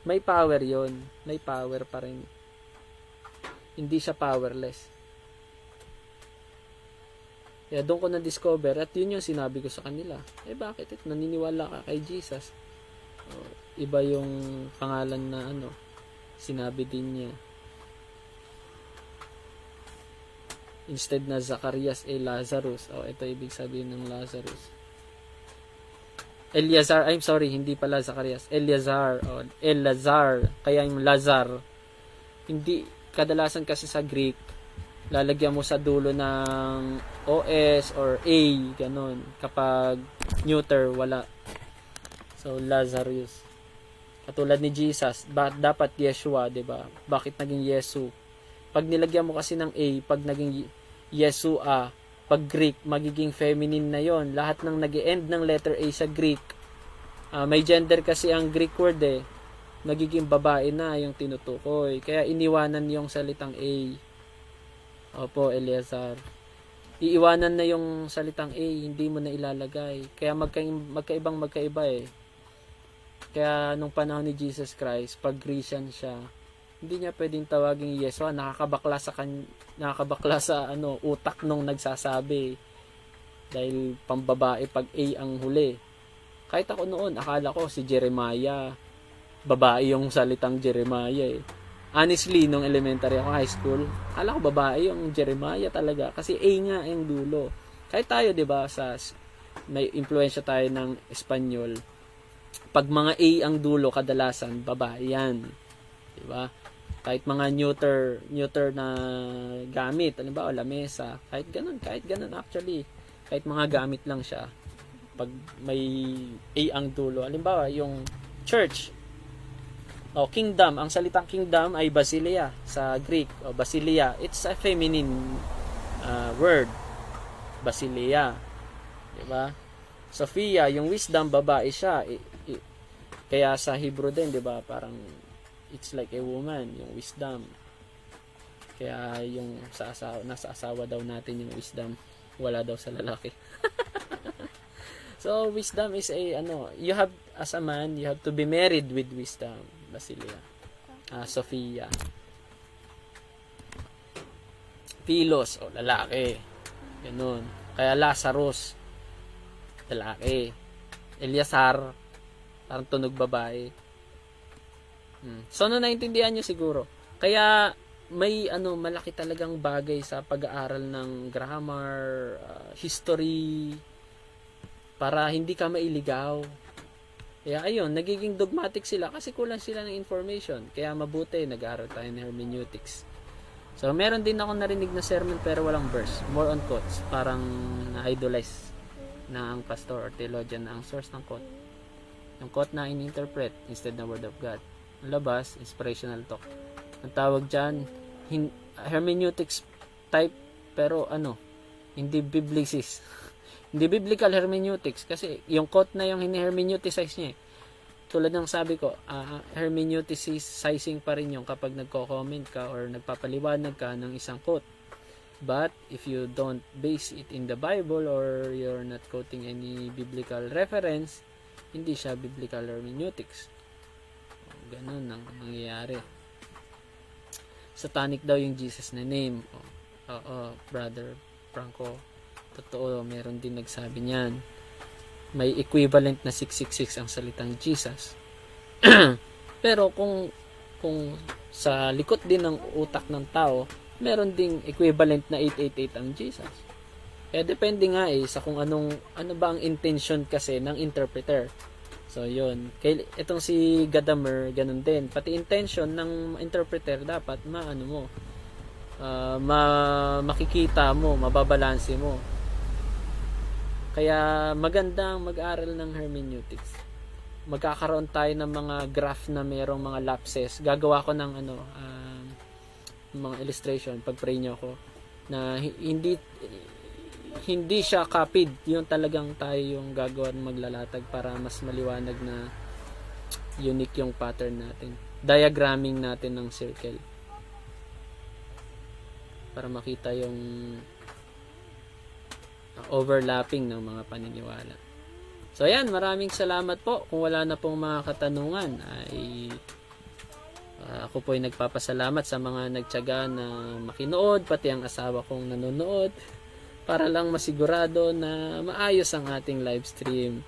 may power yon, may power pa rin, hindi siya powerless. Kaya doon ko na-discover at yun yung sinabi ko sa kanila. Bakit? Naniniwala ka kay Jesus. Iba yung pangalan na sinabi din niya. Instead na Zacarias, Lazarus. Ito ibig sabihin ng Lazarus. Eleazar, I'm sorry, hindi pala Zacarias. Eleazar. Elazar. Kaya yung Lazar. Hindi, kadalasan kasi sa Greek, lalagyan mo sa dulo ng OS or A, ganun. Kapag neuter, wala. So, Lazarus. Katulad ni Jesus, dapat Yeshua, diba? Bakit naging Yesu? Pag nilagyan mo kasi ng A, pag naging Yeshua, pag Greek, magiging feminine na yon. Lahat ng nag-end ng letter A sa Greek, may gender kasi ang Greek word magiging babae na yung tinutukoy. Kaya iniwanan yung salitang A. Opo, Eleazar. Iiwanan na yung salitang A, hindi mo na ilalagay. Kaya magkaiba Kaya nung panahon ni Jesus Christ, pag Grecian siya, hindi niya pwedeng tawaging Yeshua, nakakabakla sa utak nung nagsasabi. Dahil pambabae pag A ang huli. Kahit ako noon, akala ko si Jeremiah, babae yung salitang Jeremiah Honestly, nung elementary ako, high school, akala ko babae yung Jeremiah talaga. Kasi A nga yung dulo. Kahit tayo, diba, may influensya tayo ng Espanyol. Pag mga A ang dulo, kadalasan, babae yan. Diba? Kahit mga neuter na gamit, halimbawa, lamesa, kahit ganun actually. Kahit mga gamit lang siya. Pag may A ang dulo, halimbawa, yung church, kingdom, ang salitang kingdom ay basileia sa Greek. Basileia, it's a feminine word. Basileia. Diba? Sophia, yung wisdom, babae siya. Kaya sa Hebrew din, diba, parang it's like a woman, yung wisdom. Kaya yung nasa asawa daw natin yung wisdom, wala daw sa lalaki. So, wisdom is you have, as a man, you have to be married with wisdom. Basileia. Sophia. Philos, lalaki. Ganun. Kaya Lazarus, lalaki. Eleazar, parang tunog babae. So, naintindihan nyo siguro. Kaya, may malaki talagang bagay sa pag-aaral ng grammar, history, para hindi ka mailigaw. Kaya ayun, nagiging dogmatic sila kasi kulang sila ng information. Kaya mabuti, nag-aaral tayo ng hermeneutics. So, meron din ako narinig na sermon pero walang verse. More on quotes. Parang na-idolize na ang pastor or theologian na ang source ng quote. Yung quote na in-interpret instead na word of God. Ang labas, inspirational talk. Ang tawag dyan, hermeneutics type, pero hindi biblicis. Hindi biblical hermeneutics kasi yung quote na yung hini-hermeneuticize niya. Tulad ng sabi ko, hermeneuticizing pa rin yung kapag nagko-comment ka or nagpapaliwanag ka ng isang quote. But if you don't base it in the Bible or you're not quoting any biblical reference, hindi siya biblical hermeneutics. Ganun ang nangyayari. Satanic daw yung Jesus na name. Brother Franco. Totoo, meron din nagsabi niyan. May equivalent na 666 ang salitang Jesus. Pero kung sa likot din ng utak ng tao, meron ding equivalent na 888 ang Jesus. Kaya depende nga sa kung ano ba ang intention kasi ng interpreter. So, yun. Itong si Gadamer, ganun din. Pati intention ng interpreter dapat makikita mo, mababalanse mo. Kaya magandang mag-aral ng hermeneutics. Magkakaroon tayo ng mga graph na mayroong mga lapses. Gagawa ko ng mga illustration pag pray niyo ako na hindi siya copied. Yung talagang tayo yung gagawa ng maglalatag para mas maliwanag na unique yung pattern natin. Diagramming natin ng circle. para makita yung overlapping ng mga paniniwala. So ayan, maraming salamat po. Kung wala na pong mga katanungan ay ako po ay nagpapasalamat sa mga nagtiyaga na makinood, pati ang asawa kong nanonood, para lang masigurado na maayos ang ating live stream.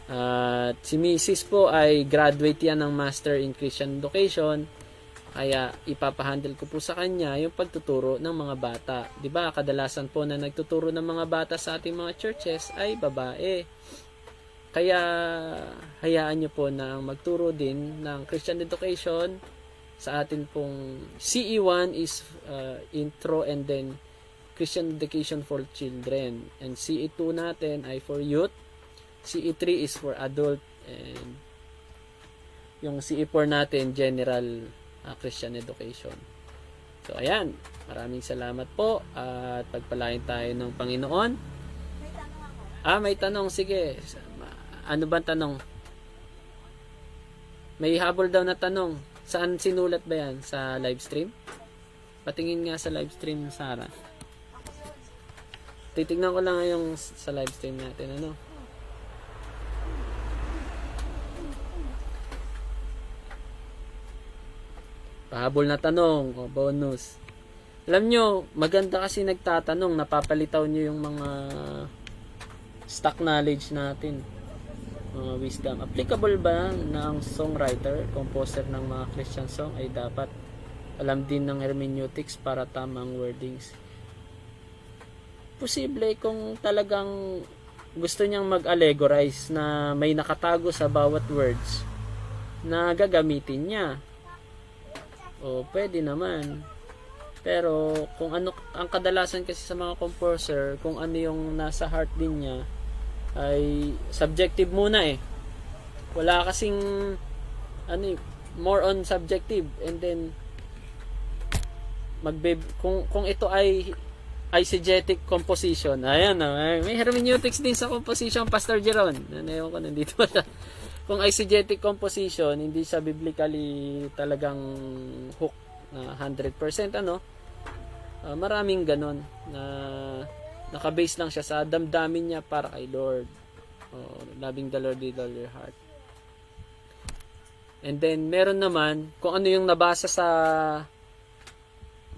At si Mrs. po ay graduate yan ng Master in Christian Education, kaya ipapahandle ko po sa kanya yung pagtuturo ng mga bata. 'Di ba? Kadalasan po na nagtuturo ng mga bata sa ating mga churches ay babae. Kaya hayaan nyo po na magturo din ng Christian Education sa atin pong CE1 is intro and then Christian Education for Children. And CE2 natin ay for youth. CE3 is for adult. And yung CE4 natin, general Christian Education. So, ayan. Maraming salamat po. At pagpalain tayo ng Panginoon. May tanong. Sige. Ano ba tanong? May habol daw na tanong. Saan sinulat ba yan? Sa live stream? Patingin nga sa live stream, Sarah. Titignan ko lang yung sa live stream natin. Ano? Pahabol na tanong. O, bonus. Alam nyo, maganda kasi nagtatanong. Napapalitaw nyo yung mga stock knowledge natin. Mga wisdom. Applicable ba ng songwriter, composer ng mga Christian song ay dapat alam din ng hermeneutics para tamang wordings? Posible kung talagang gusto niyang mag-allegorize na may nakatago sa bawat words na gagamitin niya. O pwede naman. Pero kung ano ang kadalasan kasi sa mga composer, kung ano yung nasa heart din niya, ay subjective muna eh. Wala kasing more on subjective, and then kung ito ay eisegetic composition, ayan na, may hermeneutics din sa composition, Pastor Jeron. Ewan ko, nandito ba siya? Kung eisegetic composition, hindi siya biblically talagang hook na 100%, maraming ganon na nakabase lang siya sa damdamin niya para kay Lord. Loving the Lord with all your heart. And then, meron naman, kung ano yung nabasa sa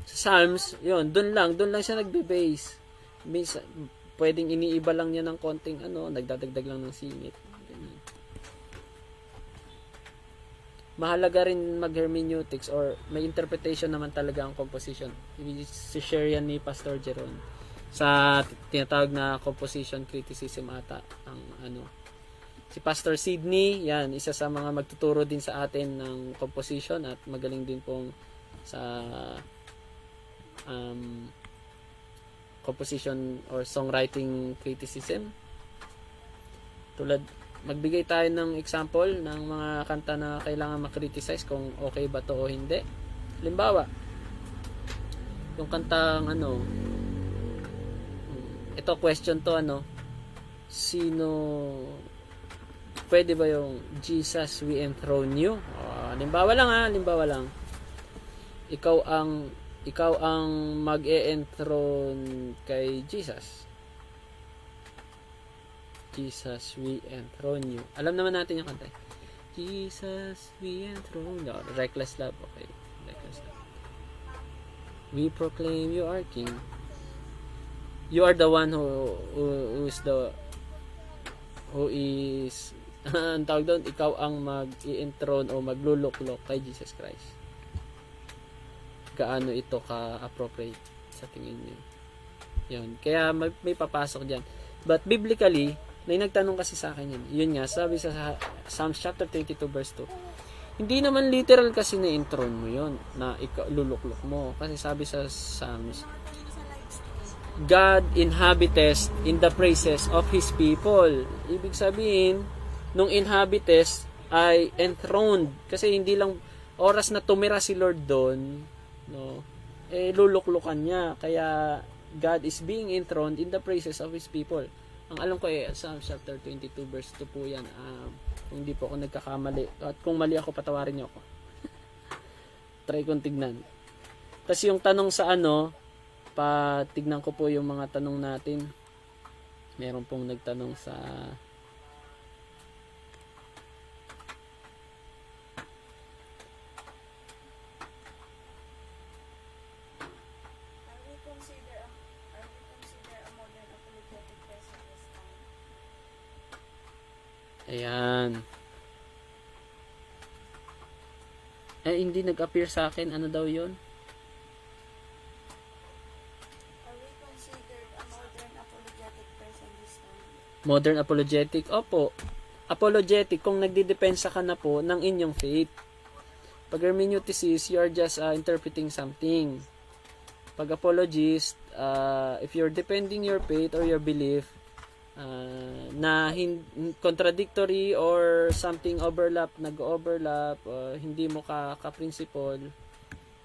Psalms, yun, doon lang siya nagbe-base. Minsan, pwedeng iniiba lang niya ng konting nagdadagdag lang ng singit. Ganyan. Mahalaga rin mag-hermeneutics or may interpretation naman talaga ang composition. I-share yan ni Pastor Jeron sa tinatawag na composition criticism ata ang si Pastor Sidney, yan, isa sa mga magtuturo din sa atin ng composition at magaling din pong sa composition or songwriting criticism. Magbigay tayo ng example ng mga kanta na kailangan makriticize kung okay ba to o hindi. Halimbawa, yung kantang ito question to, sino pwede ba yung Jesus we enthrone you? Halimbawa lang. Ikaw ang mag-e-enthrone kay Jesus. Jesus we enthrone you. Alam naman natin yung kanta. Jesus we enthrone you. Reckless love, okay. Reckless love. We proclaim you are king. You are the one who is ang tawag doon, ikaw ang mag-i-enthrone o magluluklok kay Jesus Christ. Gaano ito ka-appropriate sa tingin niyo? Yun. Kaya may papasok dyan. But biblically, may nagtanong kasi sa akin yun. Yun nga, sabi sa Psalms chapter 32 verse 2. Hindi naman literal kasi na-enthrone mo yun, na luluklok mo. Kasi sabi sa Psalms, God inhabiteth in the praises of His people. Ibig sabihin, nung inhabiteth ay enthroned. Kasi hindi lang oras na tumira si Lord doon, luluklukan niya. Kaya God is being enthroned in the praises of His people. Ang alam ko Psalm chapter 22 verse 2 po yan. Kung hindi po ako nagkakamali. At kung mali ako, patawarin niyo ako. Try kong tignan. Tapos yung tanong sa patignan ko po yung mga tanong natin. Meron pong nagtanong sa ayan. Hindi nag-appear sa akin. Ano daw yon? Modern apologetic. Opo. Apologetic kung nagdidepensa ka na po ng inyong faith. Pag hermeneuticis, you are just interpreting something. Pag apologist, if you're defending your faith or your belief, na contradictory or something nag-overlap, hindi mo ka-principle,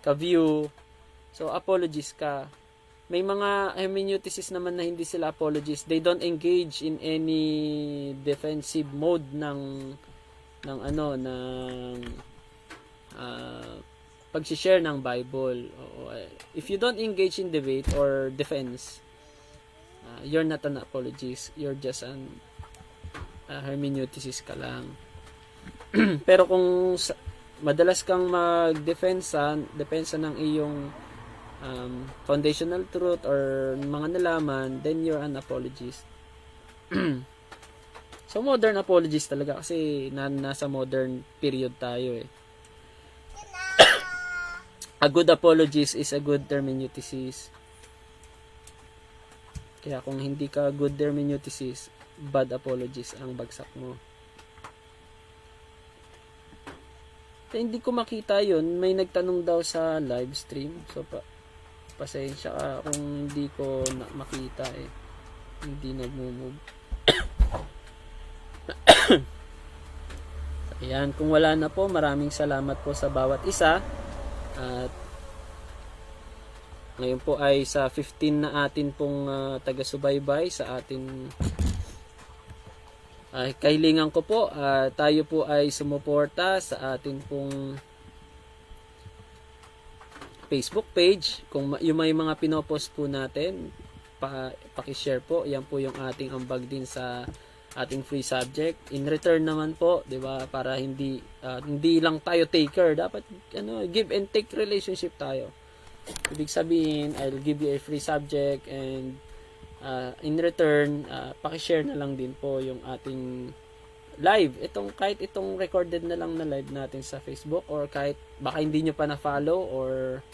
ka-view, so apologist ka. May mga hermeneuticists naman na hindi sila apologists. They don't engage in any defensive mode ng pag-share ng Bible. If you don't engage in debate or defense, you're not an apologist. You're just an hermeneuticist ka lang. Pero kung madalas kang magdepensa ng iyong foundational truth or mga nalaman, then you're an apologist. So modern apologist talaga kasi nasa modern period tayo eh. A good apologist is a good hermeneuticist. Kaya kung hindi ka good hermeneuticist, bad apologist ang bagsak mo. Hindi ko makita yun. May nagtanong daw sa live stream. So pasensya ka kung hindi ko makita eh. Hindi nagmo-move. Ayan, kung wala na po, maraming salamat po sa bawat isa. At ngayon po ay sa 15 na atin pong taga-subaybay sa atin kailingan ko po, tayo po ay sumuporta sa atin pong Facebook page. Kung yung may mga pinopost po natin, paki-share po. Yan po yung ating ambag din sa ating free subject. In return naman po, 'di ba, para hindi lang tayo taker, dapat give and take relationship tayo. Ibig sabihin, I'll give you a free subject and in return, paki-share na lang din po yung ating live. Kahit itong recorded na lang na live natin sa Facebook, or kahit baka hindi nyo pa na-follow or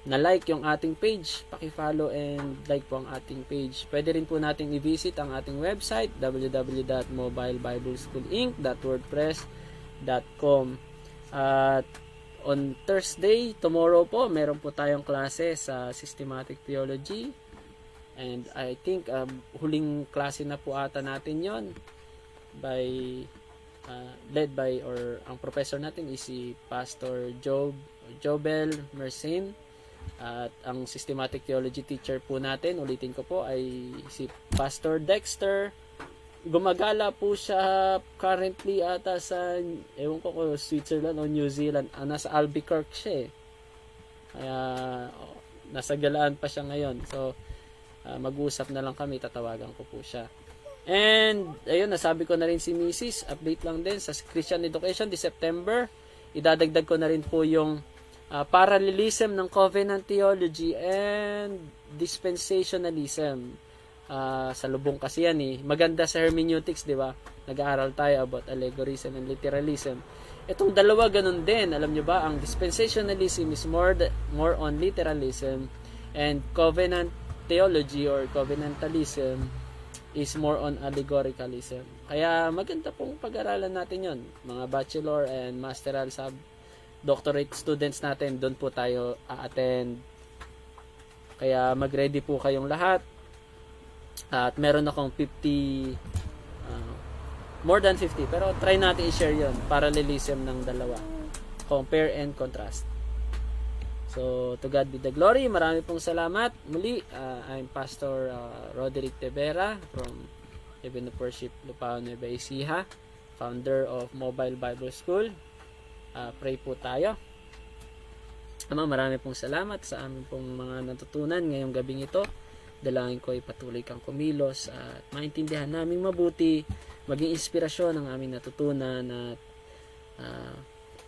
na-like yung ating page, paki-follow and like po ang ating page. Pwede rin po natin i-visit ang ating website, www.mobilebibleschoolinc.wordpress.com. At on Thursday, tomorrow po, meron po tayong klase sa Systematic Theology. And I think huling klase na po ata natin yon, led by, or ang professor natin is si Pastor Jobel Mersin. At ang Systematic Theology teacher po natin, ulitin ko po, ay si Pastor Dexter. Gumagala po siya currently ata sa, ewan ko kung Switzerland o New Zealand. Nasa Albuquerque siya eh. Kaya nasa galaan pa siya ngayon. So mag-uusap na lang kami, tatawagan ko po siya. And ayun, nasabi ko na rin si Mrs. Update lang din sa Christian Education this September. Idadagdag ko na rin po yung parallelism ng covenant theology and dispensationalism. Sa lubong kasi yan eh. Maganda sa hermeneutics, di ba? Nag-aaral tayo about allegorism and literalism. Itong dalawa ganun din. Alam nyo ba, ang dispensationalism is more on literalism, and covenant theology or covenantalism is more on allegoricalism. Kaya maganda pong pag-aralan natin yon. Mga bachelor and masteral doctorate students natin, doon po tayo a-attend. Kaya mag-ready po kayong lahat. At meron akong 50, more than 50, pero try natin i-share yon. Parallelism ng dalawa. Compare and contrast. So, to God be the glory. Marami pong salamat. Muli, I'm Pastor Roderick Tevera from Heaven of Worship, Lupao, Nueva Ecija, founder of Mobile Bible School. Pray po tayo. Ama, marami pong salamat sa amin pong mga natutunan ngayong gabing ito. Dalangin ko ay patuloy kang kumilos at maintindihan namin mabuti, maging inspirasyon ang aming natutunan at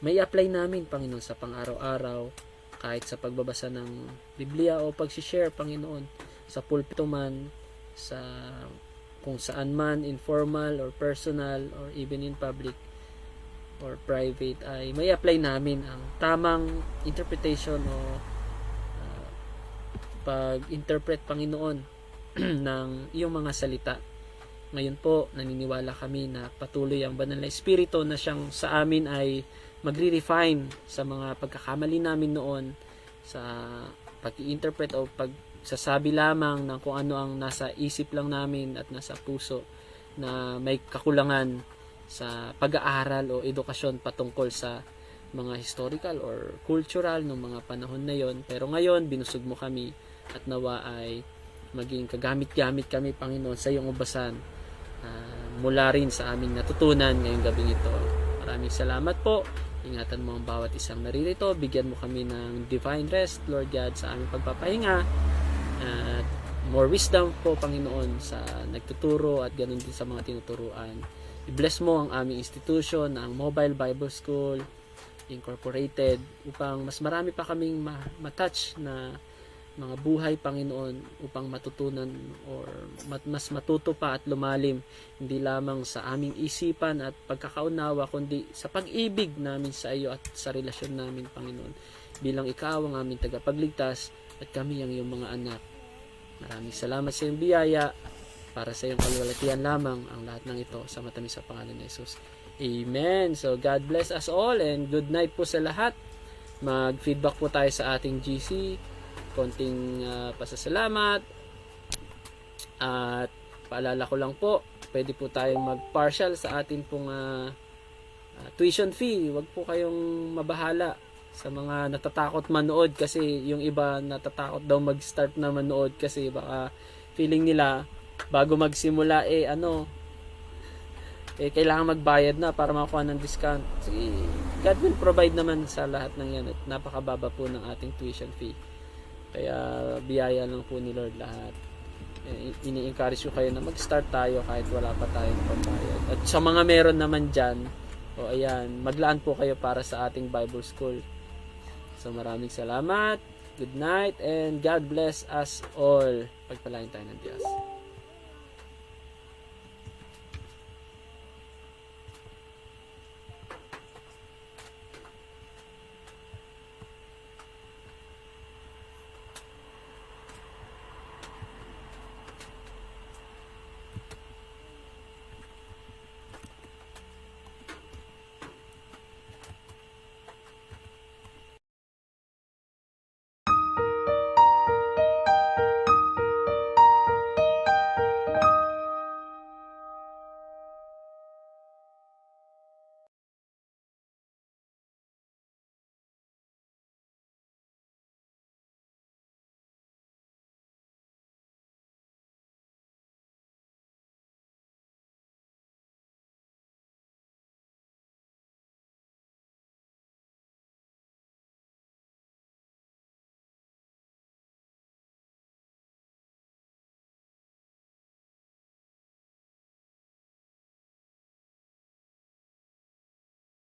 may apply namin, Panginoon, sa pang-araw-araw, kahit sa pagbabasa ng Biblia o pag-share, Panginoon, sa pulpito man, sa kung saan man, informal or personal or even in public or private, ay may apply namin ang tamang interpretation o pag-interpret, Panginoon, ng iyong mga salita. Ngayon po, naniniwala kami na patuloy ang banal na Espiritu na siyang sa amin ay magre-refine sa mga pagkakamali namin noon sa pag-interpret o pagsasabi lamang ng kung ano ang nasa isip lang namin at nasa puso na may kakulangan sa pag-aaral o edukasyon patungkol sa mga historical or cultural ng mga panahon na yon. Pero ngayon, binusog mo kami at nawa ay maging kagamit-gamit kami, Panginoon, sa iyong ubasan mula rin sa aming natutunan ngayong gabing ito. Maraming salamat po. Ingatan mo ang bawat isang naririto. Bigyan mo kami ng divine rest, Lord God, sa aming pagpapahinga. At more wisdom po, Panginoon, sa nagtuturo at ganun din sa mga tinuturuan. I-bless mo ang aming institution, ang Mobile Bible School Incorporated, upang mas marami pa kaming matouch na mga buhay, Panginoon, upang matutunan or mas matuto pa at lumalim, hindi lamang sa aming isipan at pagkakaunawa, kundi sa pag-ibig namin sa iyo at sa relasyon namin, Panginoon, bilang ikaw ang aming tagapagligtas at kami ang iyong mga anak. Maraming salamat sa iyong biyaya. Para sa iyong kalwalatian lamang ang lahat ng ito sa matamis sa pangalan ni Jesus. Amen. So God bless us all and good night po sa lahat. Mag-feedback po tayo sa ating GC. Konting pasasalamat. At paalala ko lang po, pwede po tayong mag-partial sa atin pong tuition fee. Huwag po kayong mabahala sa mga natatakot manood, kasi yung iba natatakot daw mag-start na manood kasi baka feeling nila bago magsimula kailangan magbayad na para makakuha ng discount. Sige, God will provide naman sa lahat ng yan at napakababa po ng ating tuition fee. Kaya biyaya lang po ni Lord lahat. Ini-encourage ko kayo na mag-start tayo kahit wala pa tayong pambayad. At sa mga meron naman dyan, ayan, maglaan po kayo para sa ating Bible School. So maraming salamat, good night, and God bless us all. Pagpalain tayo ng Diyos.